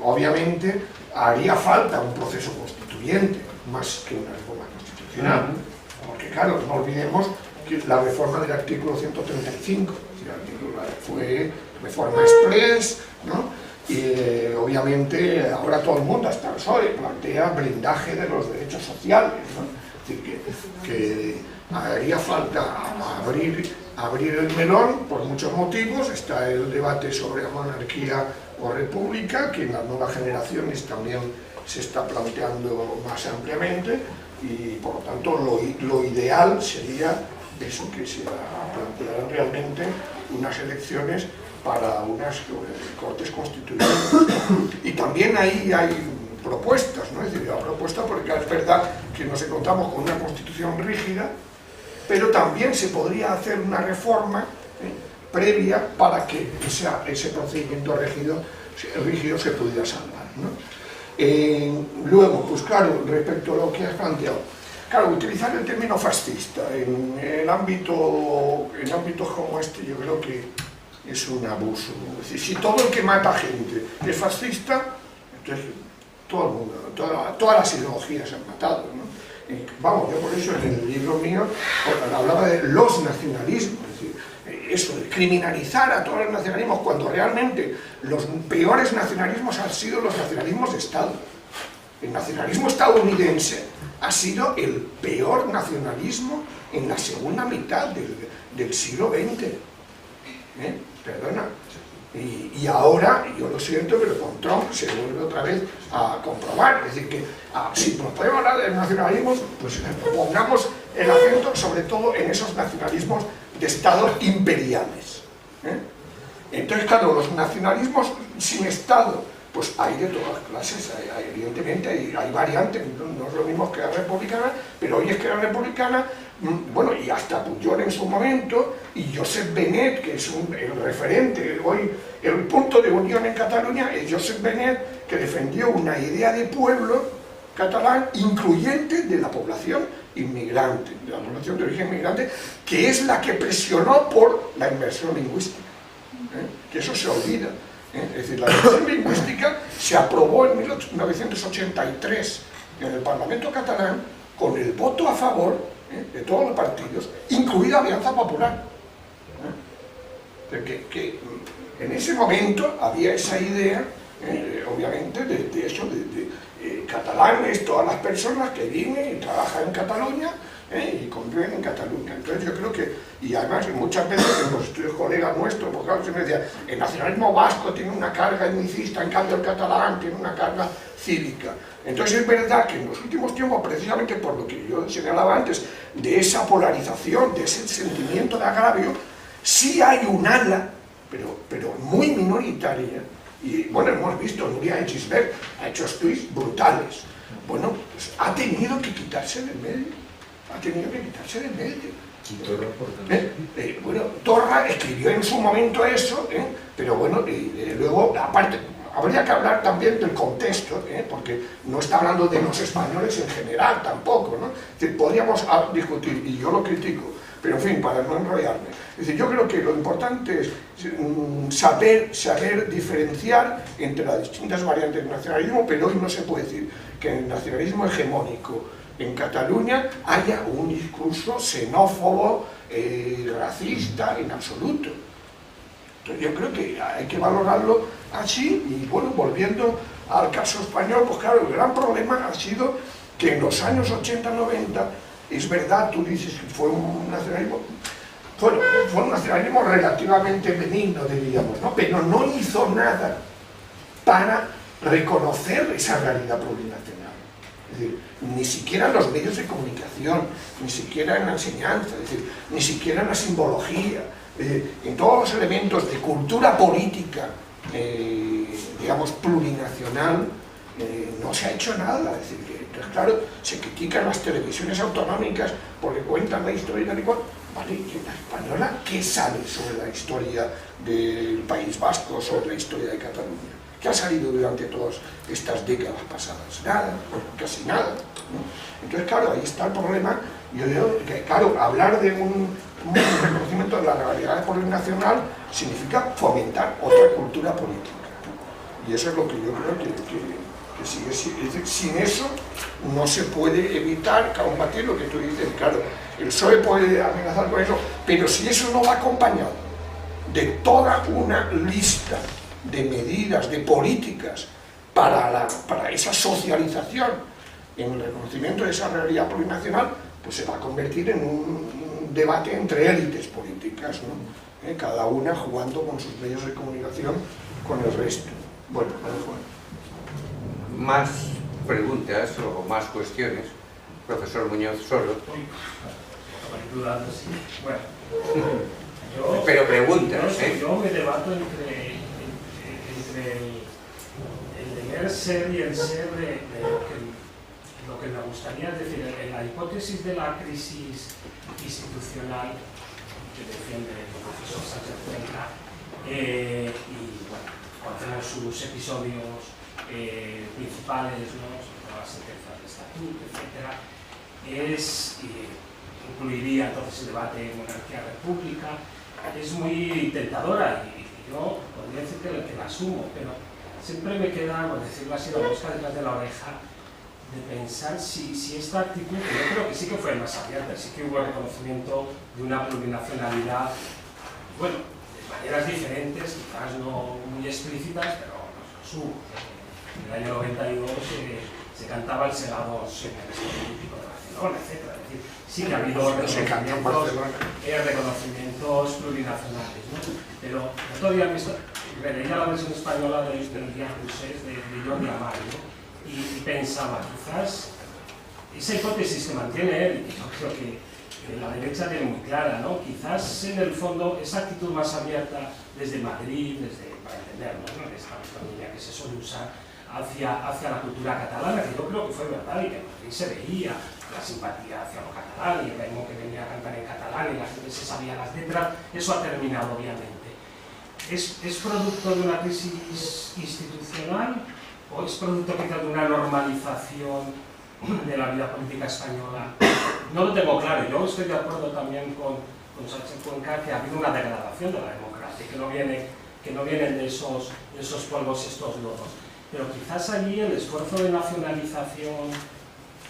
obviamente haría falta un proceso constituyente, más que una reforma constitucional, porque claro, no olvidemos que la reforma del artículo 135, fue reforma express, ¿no? Y obviamente ahora todo el mundo, hasta el PSOE, plantea blindaje de los derechos sociales, ¿no? Es decir, que haría falta abrir el melón por muchos motivos. Está el debate sobre la monarquía o república, que en las nuevas generaciones también se está planteando más ampliamente, y por lo tanto lo ideal sería eso, que se plantearan realmente unas elecciones para unas cortes constituyentes. Y también ahí hay propuestas, ¿no? Es decir, la propuesta, porque es verdad que nos encontramos con una constitución rígida, pero también se podría hacer una reforma previa para que ese procedimiento rígido se pudiera salvar, ¿no? Luego, pues claro, respecto a lo que has planteado, claro, utilizar el término fascista en ámbitos como este, yo creo que es un abuso. Es decir, si todo el que mata gente es fascista, entonces todo el mundo, todas las ideologías se han matado, ¿no? vamos, yo por eso en el libro mío hablaba de los nacionalismos, es decir, eso de criminalizar a todos los nacionalismos, cuando realmente los peores nacionalismos han sido los nacionalismos de Estado. El nacionalismo estadounidense ha sido el peor nacionalismo en la segunda mitad del siglo XX. Perdona. Y ahora, yo lo siento, pero con Trump se vuelve otra vez a comprobar. Es decir, que si nos podemos hablar de nacionalismos, pues pongamos el acento sobre todo en esos nacionalismos de estados imperiales. Entonces, claro, los nacionalismos sin Estado, pues hay de todas clases, evidentemente hay variantes, no es lo mismo que la republicana, pero hoy es que la republicana, bueno, y hasta Pujol en su momento, y Josep Benet, que es el referente, hoy el punto de unión en Cataluña es Josep Benet, que defendió una idea de pueblo catalán incluyente de la población inmigrante, de la población de origen inmigrante, que es la que presionó por la inmersión lingüística, que eso se olvida. Es decir, la inmersión lingüística se aprobó en 1983 en el Parlamento catalán con el voto a favor de todos los partidos, incluida Alianza Popular. Que en ese momento había esa idea, obviamente, de eso, de catalanes, todas las personas que viven y trabajan en Cataluña y conviven en Cataluña. Entonces yo creo que, y además muchas veces en los estudios colegas nuestros, porque claro, se me decía, el nacionalismo vasco tiene una carga etnicista, en cambio el catalán tiene una carga cívica. Entonces es verdad que en los últimos tiempos, precisamente por lo que yo señalaba antes, de esa polarización, de ese sentimiento de agravio, sí hay un ala, pero muy minoritaria, y bueno, hemos visto, Nuria Echisberg ha hecho tweets brutales, bueno, pues ha tenido que quitarse del medio. Bueno, Torra escribió en su momento eso, pero bueno, luego, aparte, habría que hablar también del contexto, porque no está hablando de los españoles en general tampoco, ¿no? Es decir, podríamos discutir, y yo lo critico, pero en fin, para no enrollarme. Es decir, yo creo que lo importante es saber diferenciar entre las distintas variantes del nacionalismo, pero hoy no se puede decir que en el nacionalismo hegemónico en Cataluña haya un discurso xenófobo, racista, en absoluto. Entonces yo creo que hay que valorarlo así, y bueno, volviendo al caso español, pues claro, el gran problema ha sido que en los años 80-90, es verdad, tú dices que fue un nacionalismo, bueno, fue un nacionalismo relativamente benigno, diríamos, ¿no? Pero no hizo nada para reconocer esa realidad plurinacional. Es decir, ni siquiera en los medios de comunicación, ni siquiera en la enseñanza, es decir, ni siquiera en la simbología, en todos los elementos de cultura política, digamos, plurinacional, no se ha hecho nada. Es decir, entonces, claro, se critican las televisiones autonómicas porque cuentan la historia de vale, ¿y la española qué sabe sobre la historia del País Vasco, sobre la historia de Cataluña? ¿Qué ha salido durante todas estas décadas pasadas? Nada, casi nada, ¿no? Entonces, claro, ahí está el problema. Yo digo que, claro, hablar de un reconocimiento de la realidad plurinacional significa fomentar otra cultura política, ¿no? Y eso es lo que yo creo que sigue. Es decir, sin eso no se puede evitar combatir lo que tú dices. Claro, el PSOE puede amenazar con eso, pero si eso no va acompañado de toda una lista de medidas, de políticas para esa socialización en el reconocimiento de esa realidad plurinacional, pues se va a convertir en un debate entre élites políticas, ¿no? Cada una jugando con sus medios de comunicación con el resto. Bueno, más preguntas o más cuestiones. Profesor Muñoz Soro. Bueno, pero preguntas, yo me debato entre el deber ser y el ser de lo que me gustaría decir, en la hipótesis de la crisis institucional que defiende el profesor Sánchez Cuenca, y bueno, conocemos sus episodios principales, ¿no? Las sentencias de estatuto, etc. Incluiría entonces el debate monarquía-república, es muy tentadora y yo podría decir que la asumo, pero siempre me queda, por decirlo así, la mosca detrás de la oreja pensar si esta actitud, que yo creo que sí que fue más abierta, sí que hubo reconocimiento de una plurinacionalidad, bueno, de maneras diferentes, quizás no muy explícitas, pero los hubo. En el año 92 se cantaba el Segador en el Estadio Olímpico de Barcelona, etc. Es decir, sí que ha habido reconocimientos plurinacionales, ¿no? Pero otro día leía la versión española de Via Crucis de Jordi Amar, ¿no? Y pensaba, quizás esa hipótesis que mantiene él, y yo creo que la derecha tiene muy clara, ¿no? Quizás en el fondo esa actitud más abierta desde Madrid, para entendernos, ¿no? Esta línea que se suele usar hacia la cultura catalana, que yo creo que fue verdad y que en Madrid se veía la simpatía hacia lo catalán y el ritmo que venía a cantar en catalán y la gente se sabía las letras, eso ha terminado obviamente. ¿Es producto de una crisis institucional o es producto quizás de una normalización de la vida política española? No lo tengo claro. Yo estoy de acuerdo también con Sánchez Cuenca que ha habido una degradación de la democracia, que no vienen de esos polvos y estos lodos. Pero quizás allí el esfuerzo de nacionalización,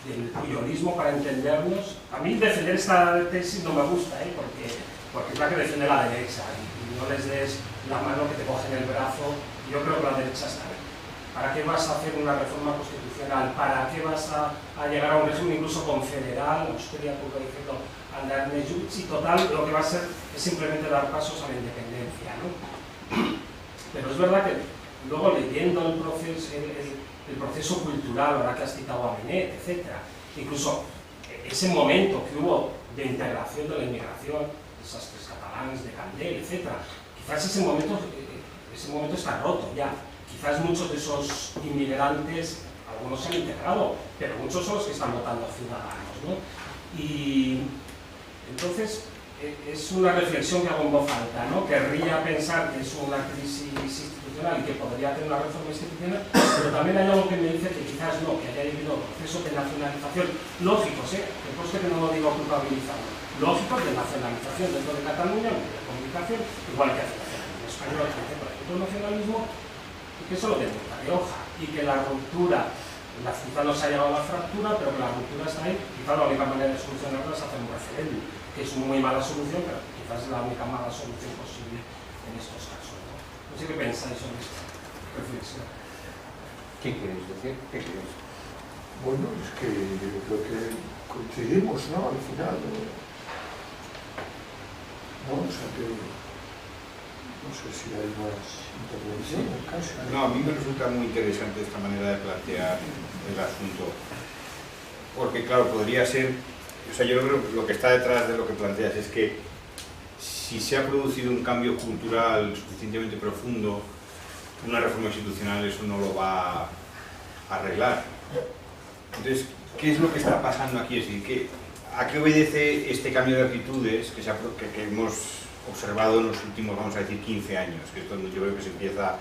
del puyolismo para entendernos, a mí defender esta tesis no me gusta, porque es la que defiende la derecha, y no les des la mano que te cogen el brazo. Yo creo que la derecha está bien. ¿Para qué vas a hacer una reforma constitucional? ¿Para qué vas a llegar a un régimen incluso confederal? Austria, como diciendo, andar en y total, lo que va a ser es simplemente dar pasos a la independencia, ¿no? Pero es verdad que luego leyendo el proceso cultural, ahora que has citado a Benet, etc., incluso ese momento que hubo de integración de la inmigración, esos tres catalanes de Candel, etc., quizás ese momento está roto ya. Quizás muchos de esos inmigrantes, algunos se han integrado, pero muchos son los que están votando ciudadanos, ¿no? Y entonces es una reflexión que hago en voz alta, ¿no? Querría pensar que es una crisis institucional y que podría tener una reforma institucional, pero también hay algo que me dice que quizás no, que haya habido procesos de nacionalización lógicos, que conste que no lo digo culpabilizando, lógicos de nacionalización dentro de Cataluña, de comunicación, igual que hace el nacionalismo español, que hace por ejemplo el nacionalismo, y que eso lo tiene de hoja, y que la ruptura, quizás no se ha llegado a la fractura, pero que la ruptura está ahí, quizás la única manera de solucionarla es hacer un referéndum, que es una muy mala solución, pero quizás es la única mala solución posible en estos casos, ¿no? No sé qué pensáis sobre esta reflexión. ¿Qué quieres decir? ¿Qué quieres? Bueno, es que yo creo que coincidimos, ¿no? Al final, ¿no? O sea que no sé si hay más intervención, casi. No, a mí me resulta muy interesante esta manera de plantear el asunto, porque claro, podría ser, o sea, yo creo que lo que está detrás de lo que planteas es que si se ha producido un cambio cultural suficientemente profundo, una reforma institucional eso no lo va a arreglar. Entonces, ¿qué es lo que está pasando aquí? Es decir, ¿a qué obedece este cambio de actitudes que hemos observado en los últimos, vamos a decir, 15 años? Que es donde yo creo que se empieza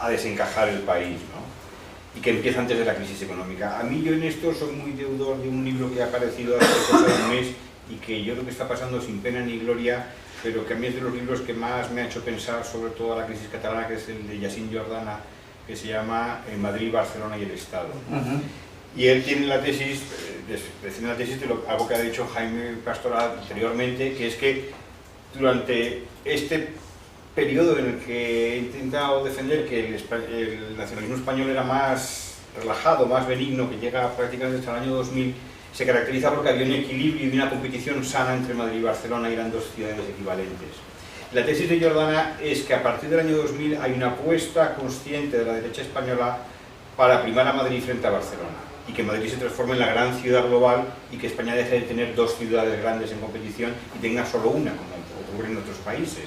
a desencajar el país, ¿no? Y que empieza antes de la crisis económica. A mí yo en esto soy muy deudor de un libro que ha aparecido hace cosa de un mes y que yo creo que está pasando sin pena ni gloria, pero que a mí es de los libros que más me ha hecho pensar sobre toda la crisis catalana, que es el de Jacint Jordana, que se llama Madrid, Barcelona y el Estado. Y él tiene la tesis, defiende la tesis de algo que ha dicho Jaime Pastora anteriormente, que es que durante este periodo en el que he intentado defender que el nacionalismo español era más relajado, más benigno, que llega prácticamente hasta el año 2000, se caracteriza porque había un equilibrio y una competición sana entre Madrid y Barcelona, y eran dos ciudades equivalentes. La tesis de Jordana es que a partir del año 2000 hay una apuesta consciente de la derecha española para primar a Madrid frente a Barcelona, y que Madrid se transforme en la gran ciudad global y que España deje de tener dos ciudades grandes en competición y tenga solo una, como ocurre en otros países.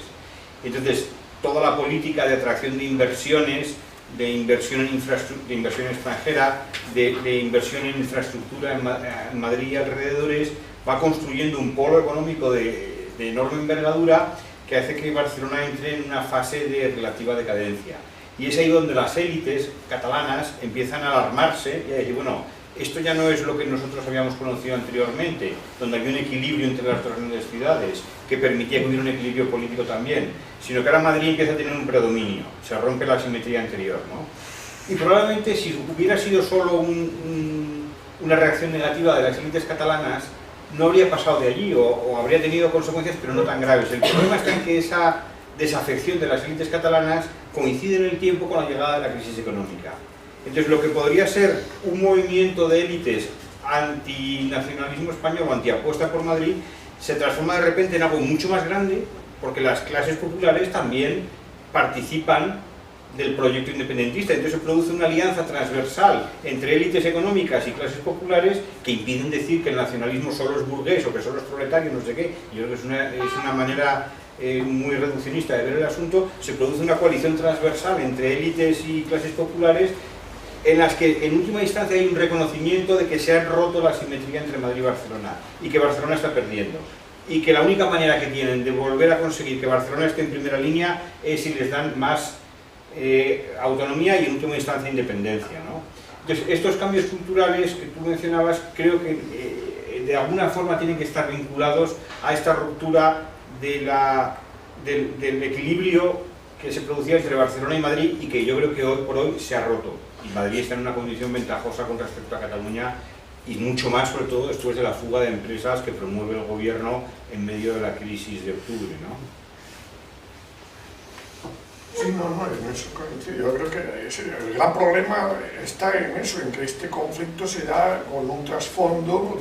Entonces, toda la política de atracción de inversiones, de inversión extranjera, de inversión en infraestructura en Madrid y alrededores, va construyendo un polo económico de enorme envergadura que hace que Barcelona entre en una fase de relativa decadencia. Y es ahí donde las élites catalanas empiezan a alarmarse y a decir, bueno, esto ya no es lo que nosotros habíamos conocido anteriormente, donde había un equilibrio entre las dos grandes ciudades, que permitía que hubiera un equilibrio político también, sino que ahora Madrid empieza a tener un predominio, se rompe la asimetría anterior, ¿no? Y probablemente si hubiera sido solo una reacción negativa de las élites catalanas, no habría pasado de allí o habría tenido consecuencias, pero no tan graves. El problema está en que esa desafección de las élites catalanas coincide en el tiempo con la llegada de la crisis económica. Entonces, lo que podría ser un movimiento de élites antinacionalismo español o antiapuesta por Madrid se transforma de repente en algo mucho más grande, porque las clases populares también participan del proyecto independentista. Entonces se produce una alianza transversal entre élites económicas y clases populares que impiden decir que el nacionalismo solo es burgués o que solo es proletario, no sé qué. Yo creo que es una manera muy reduccionista de ver el asunto. Se produce una coalición transversal entre élites y clases populares en las que en última instancia hay un reconocimiento de que se ha roto la simetría entre Madrid y Barcelona y que Barcelona está perdiendo. Y que la única manera que tienen de volver a conseguir que Barcelona esté en primera línea es si les dan más autonomía y en última instancia independencia, ¿no? Entonces, estos cambios culturales que tú mencionabas creo que de alguna forma tienen que estar vinculados a esta ruptura del equilibrio que se producía entre Barcelona y Madrid y que yo creo que hoy por hoy se ha roto. Y Madrid está en una condición ventajosa con respecto a Cataluña y mucho más, sobre todo, después de la fuga de empresas que promueve el gobierno en medio de la crisis de octubre, ¿no? Sí, no, en eso, yo creo que el gran problema está en eso, en que este conflicto se da con un trasfondo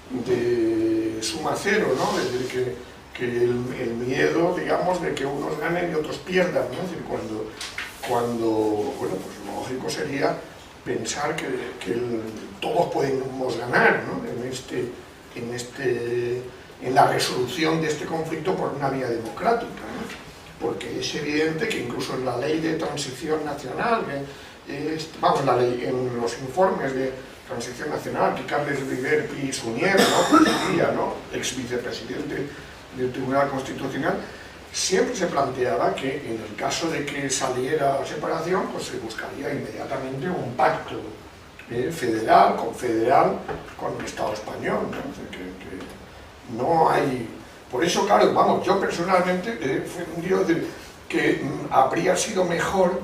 de suma cero, ¿no? Es decir, que el miedo, digamos, de que unos ganen y otros pierdan, ¿no? Es decir, cuando bueno, pues lo lógico sería pensar que todos podemos ganar, ¿no? En la resolución de este conflicto por una vía democrática, ¿no? Porque es evidente que incluso en la ley de transición nacional, en los informes de transición nacional que Carles River y Sunyer, ¿no? Ex vicepresidente del Tribunal Constitucional, siempre se planteaba que en el caso de que saliera la separación, pues se buscaría inmediatamente un pacto federal, confederal con el Estado español, ¿no? O sea, que no hay... Por eso, claro, vamos, yo personalmente he defendido que habría sido mejor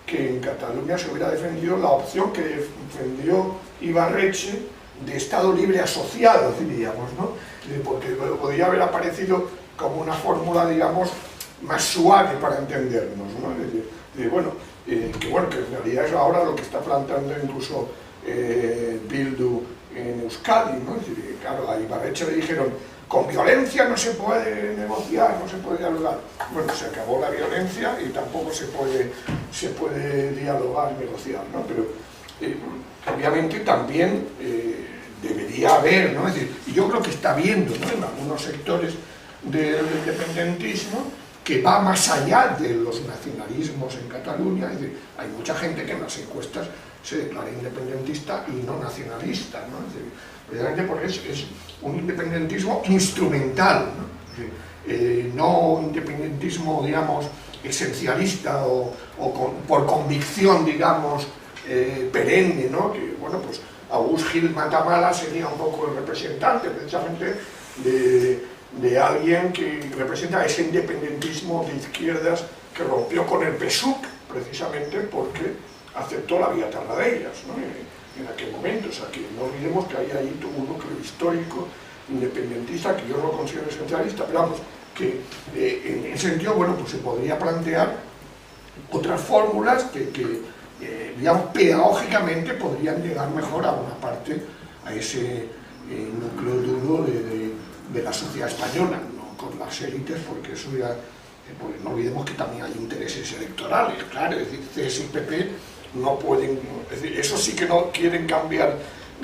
que en Cataluña se hubiera defendido la opción que defendió Ibarretxe de Estado libre asociado, diríamos, ¿no? Porque podría haber aparecido como una fórmula, digamos, más suave para entendernos, ¿no? Que en realidad es ahora lo que está planteando incluso Bildu en Euskadi, ¿no? Es decir, claro, a Ibarretxe le dijeron con violencia no se puede negociar, no se puede dialogar. Bueno, se acabó la violencia y tampoco se puede dialogar y negociar, ¿no? Pero obviamente también debería haber, ¿no? Es decir, y yo creo que está viendo, ¿no? En algunos sectores del independentismo que va más allá de los nacionalismos en Cataluña. Es decir, hay mucha gente que en las encuestas se declara independentista y no nacionalista, ¿no? Es decir, precisamente porque es un independentismo instrumental, ¿no? No independentismo, digamos, esencialista o por convicción, digamos, perenne, ¿no? Que, bueno, pues August Gil Matamala sería un poco el representante, precisamente, de alguien que representa ese independentismo de izquierdas que rompió con el PSUC, precisamente porque aceptó la vía Tarradellas, ¿no? En aquel momento. O sea, que no olvidemos que hay ahí todo un núcleo histórico independentista que yo no considero esencialista, pero vamos, que en ese sentido, bueno, pues se podría plantear otras fórmulas que digamos, pedagógicamente podrían llegar mejor a una parte, a ese núcleo duro de la sociedad española, no con las élites, porque eso ya, porque no olvidemos que también hay intereses electorales, claro, es decir, CS y PP no pueden, es decir, eso sí que no quieren cambiar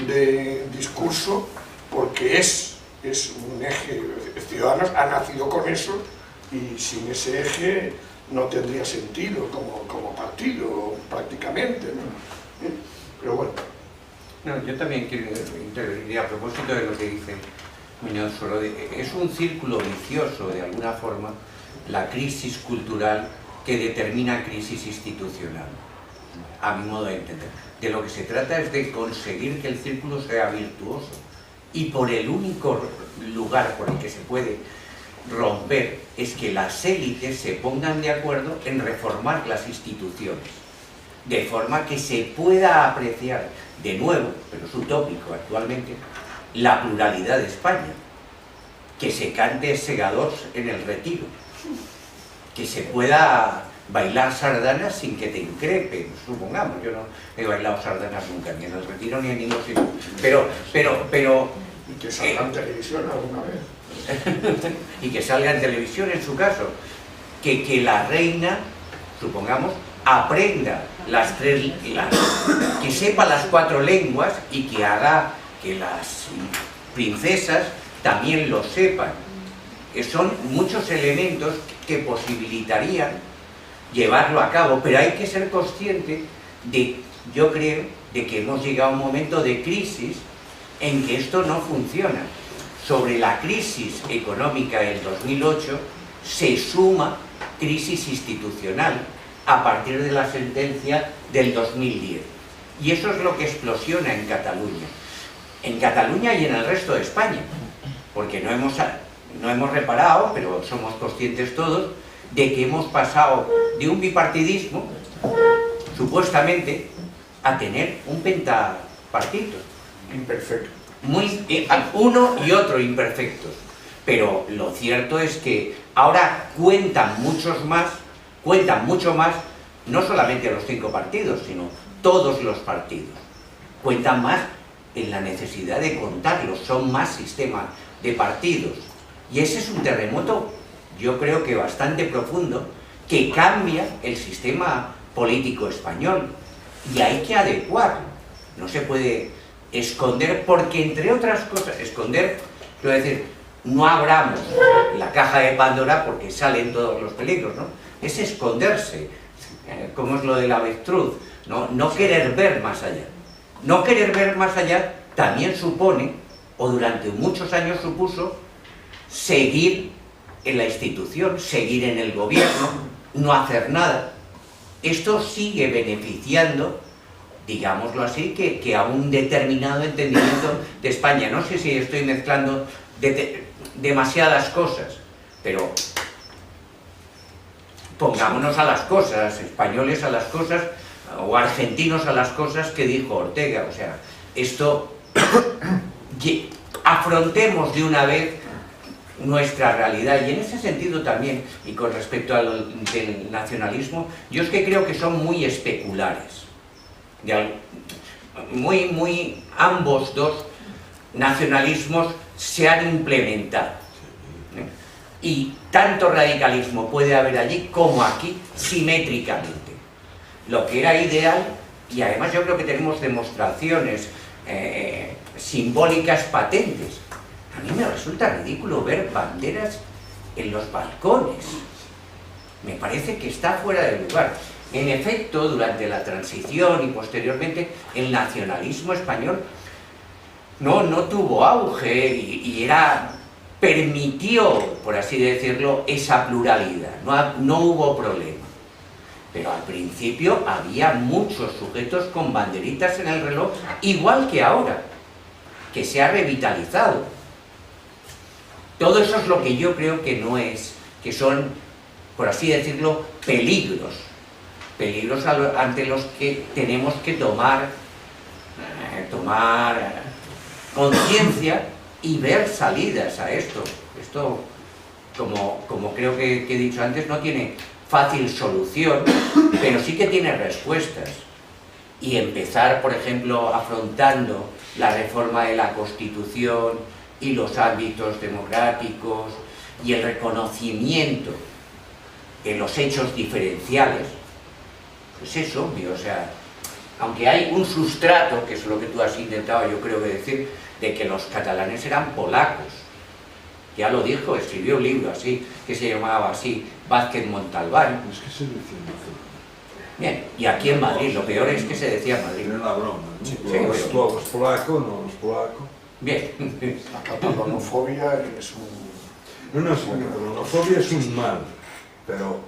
de discurso porque es un eje, Ciudadanos ha nacido con eso y sin ese eje no tendría sentido como partido prácticamente, ¿no? Pero bueno. No, yo también quiero intervenir a propósito de lo que dice Muñoz Soro. Es un círculo vicioso de alguna forma la crisis cultural que determina crisis institucional, a mi modo de entender. De lo que se trata es de conseguir que el círculo sea virtuoso y por el único lugar por el que se puede romper es que las élites se pongan de acuerdo en reformar las instituciones. de forma que se pueda apreciar de nuevo, pero es utópico actualmente, la pluralidad de España, que se cante segadors en el Retiro, que se pueda bailar sardanas sin que te increpen, supongamos. Yo no he bailado sardanas nunca, ni en el Retiro ni en ningún sitio, pero Y que salga en televisión alguna vez. y que salga en televisión en su caso, que la reina, supongamos, aprenda que sepa las 4 lenguas y que haga que las princesas también lo sepan. Son muchos elementos que posibilitarían llevarlo a cabo, pero hay que ser consciente de, yo creo, de que hemos llegado a un momento de crisis en que esto no funciona. Sobre la crisis económica del 2008 se suma crisis institucional a partir de la sentencia del 2010. Y eso es lo que explosiona en Cataluña. En Cataluña y en el resto de España. Porque no hemos reparado, pero somos conscientes todos, de que hemos pasado de un bipartidismo, supuestamente, a tener un pentapartito. Imperfecto. Uno y otro imperfectos. Pero lo cierto es que ahora cuentan mucho más, no solamente los 5 partidos, sino todos los partidos. Cuentan más en la necesidad de contarlos, son más sistemas de partidos. Y ese es un terremoto, yo creo que bastante profundo, que cambia el sistema político español. Y hay que adecuarlo. No se puede esconder, porque entre otras cosas, esconder, quiero decir, no abramos la caja de Pandora porque salen todos los peligros, ¿no? Es esconderse, como es lo del avestruz, no querer ver más allá. No querer ver más allá también supone, o durante muchos años supuso, seguir en la institución, seguir en el gobierno, no hacer nada. Esto sigue beneficiando, digámoslo así, que a un determinado entendimiento de España. No sé si estoy mezclando demasiadas cosas, pero pongámonos a las cosas, españoles a las cosas, o argentinos a las cosas que dijo Ortega. O sea, esto, afrontemos de una vez nuestra realidad. Y en ese sentido también, y con respecto al del nacionalismo, yo es que creo que son muy especulares. Ambos dos nacionalismos se han implementado. Y tanto radicalismo puede haber allí como aquí, simétricamente. Lo que era ideal, y además yo creo que tenemos demostraciones simbólicas patentes. A mí me resulta ridículo ver banderas en los balcones. Me parece que está fuera de lugar. En efecto, durante la transición y posteriormente, el nacionalismo español no tuvo auge y permitió, por así decirlo, esa pluralidad. No hubo problema. Pero al principio había muchos sujetos con banderitas en el reloj, igual que ahora, que se ha revitalizado. Todo eso es lo que yo creo que no es, que son, por así decirlo, peligros ante los que tenemos que tomar conciencia y ver salidas a esto. Esto, como creo que he dicho antes, no tiene fácil solución, pero sí que tiene respuestas. Y empezar, por ejemplo, afrontando la reforma de la Constitución y los ámbitos democráticos y el reconocimiento de los hechos diferenciales, pues es obvio. O sea, aunque hay un sustrato, que es lo que tú has intentado, yo creo que decir, de que los catalanes eran polacos. Ya lo dijo, escribió un libro así, que se llamaba así, Vázquez Montalbán. Es que se decía en Madrid. Bien, y aquí en Madrid, lo peor es que se decía en Madrid. Era la broma, ¿no? Sí, Los polacos, no los polacos. Bien. La catalanofobia es un... No, la catalanofobia es un mal, pero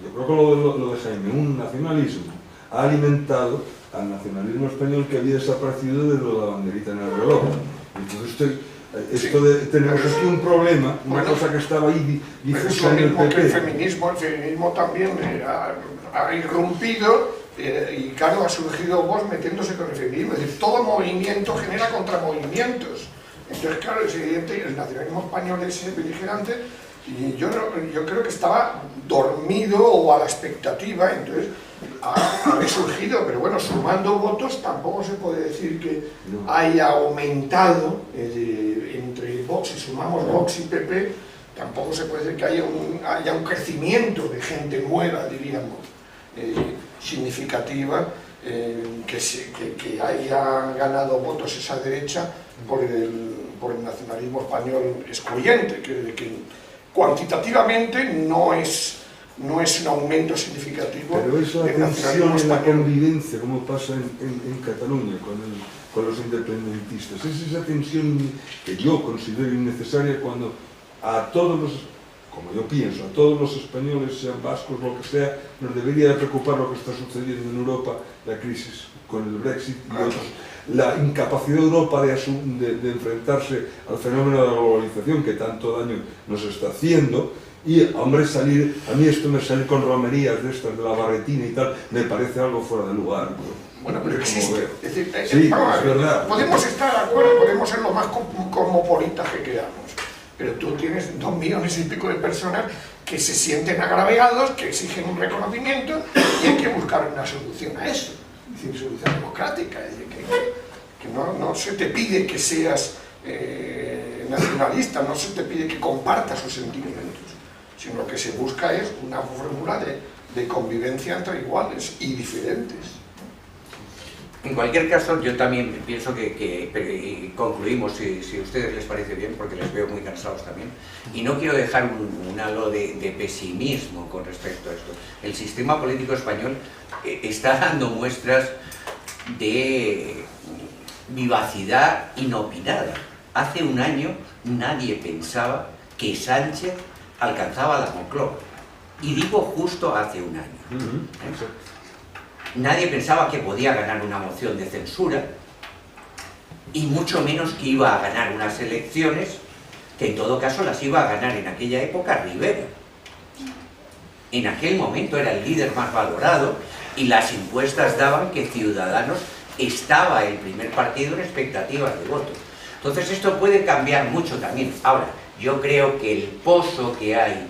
yo creo que lo de Jaime, un nacionalismo, ha alimentado al nacionalismo español que había desaparecido de lo de la banderita en el reloj. Entonces, tenemos aquí un problema, una cosa que estaba ahí difusa en el PP. El feminismo también ha irrumpido y claro, ha surgido Vox metiéndose con el feminismo, es decir, todo movimiento genera contramovimientos. Entonces, claro, es evidente, el nacionalismo español es beligerante, y yo creo que estaba dormido o a la expectativa, entonces ha resurgido, pero bueno, sumando votos tampoco se puede decir que haya aumentado entre Vox, si sumamos Vox y PP, tampoco se puede decir que haya un crecimiento de gente nueva, diríamos, significativa, que haya ganado votos esa derecha por el nacionalismo español excluyente, que cuantitativamente no es un aumento significativo. Pero es la del tensión nacionalismo en la español. convivencia, como pasa en Cataluña con los independentistas. Es esa tensión que yo considero innecesaria cuando a todos los, como yo pienso, a todos los españoles, sean vascos, lo que sea, nos debería de preocupar lo que está sucediendo en Europa, la crisis con el Brexit y otros. La incapacidad de Europa de enfrentarse al fenómeno de la globalización que tanto daño nos está haciendo, y, hombre, a mí esto me salir con romerías de estas de la barretina y tal, me parece algo fuera de lugar. Bueno, pero existe. Es decir, sí, es verdad. Podemos estar de acuerdo, podemos ser lo más cosmopolitas que queramos, pero tú tienes 2 millones y pico de personas que se sienten agraviados, que exigen un reconocimiento, y hay que buscar una solución a eso. Es decir, solución democrática, es decir, que no se te pide que seas nacionalista, no se te pide que compartas sus sentimientos, sino que se busca es una fórmula de convivencia entre iguales y diferentes. En cualquier caso, yo también pienso que concluimos, si a ustedes les parece bien, porque les veo muy cansados también, y no quiero dejar un halo de pesimismo con respecto a esto. El sistema político español está dando muestras de vivacidad inopinada. Hace un año nadie pensaba que Sánchez alcanzaba la Moncloa, y digo justo hace un año. Nadie pensaba que podía ganar una moción de censura, y mucho menos que iba a ganar unas elecciones, que en todo caso las iba a ganar en aquella época Rivera. En aquel momento era el líder más valorado, y las encuestas daban que Ciudadanos estaba el primer partido en expectativas de voto. Entonces esto puede cambiar mucho también. Ahora, yo creo que el pozo que hay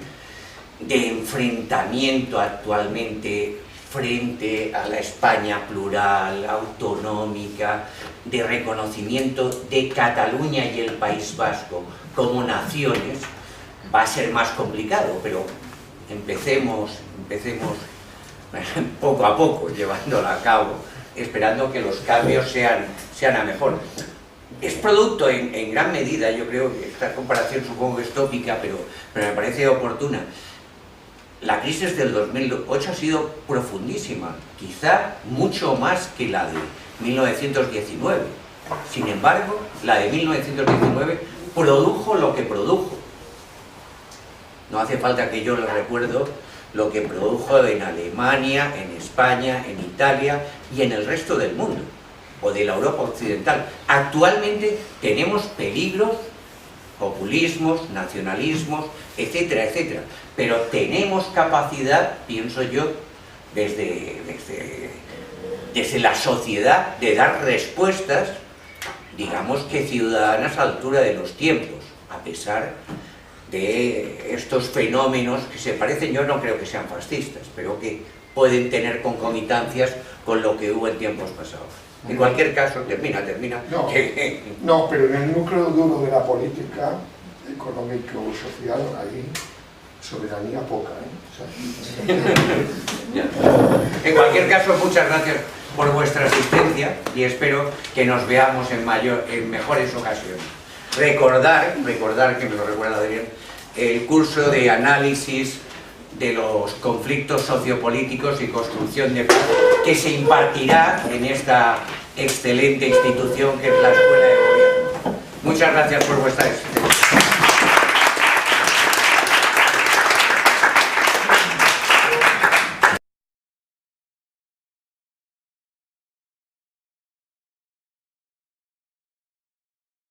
de enfrentamiento actualmente frente a la España plural, autonómica, de reconocimiento de Cataluña y el País Vasco como naciones, va a ser más complicado, pero empecemos poco a poco llevándolo a cabo, esperando que los cambios sean a mejor. Es producto en gran medida, yo creo que esta comparación supongo que es tópica, pero me parece oportuna. La crisis del 2008 ha sido profundísima, quizá mucho más que la de 1919. Sin embargo, la de 1919 produjo lo que produjo. No hace falta que yo lo recuerdo lo que produjo en Alemania, en España, en Italia y en el resto del mundo, o de la Europa occidental. Actualmente tenemos peligros, populismos, nacionalismos, etcétera, etcétera. Pero tenemos capacidad, pienso yo, desde la sociedad, de dar respuestas, digamos que ciudadanas a la altura de los tiempos, a pesar de estos fenómenos que se parecen, yo no creo que sean fascistas, pero que pueden tener concomitancias con lo que hubo en tiempos pasados. En cualquier caso, termina. No, pero en el núcleo duro de la política económico-social hay soberanía poca, ¿eh? En cualquier caso, muchas gracias por vuestra asistencia y espero que nos veamos en mejores ocasiones. Recordar, que me lo recuerda Adrián, el curso de análisis de los conflictos sociopolíticos y construcción de paz que se impartirá en esta excelente institución que es la Escuela de Gobierno. Muchas gracias por vuestra asistencia.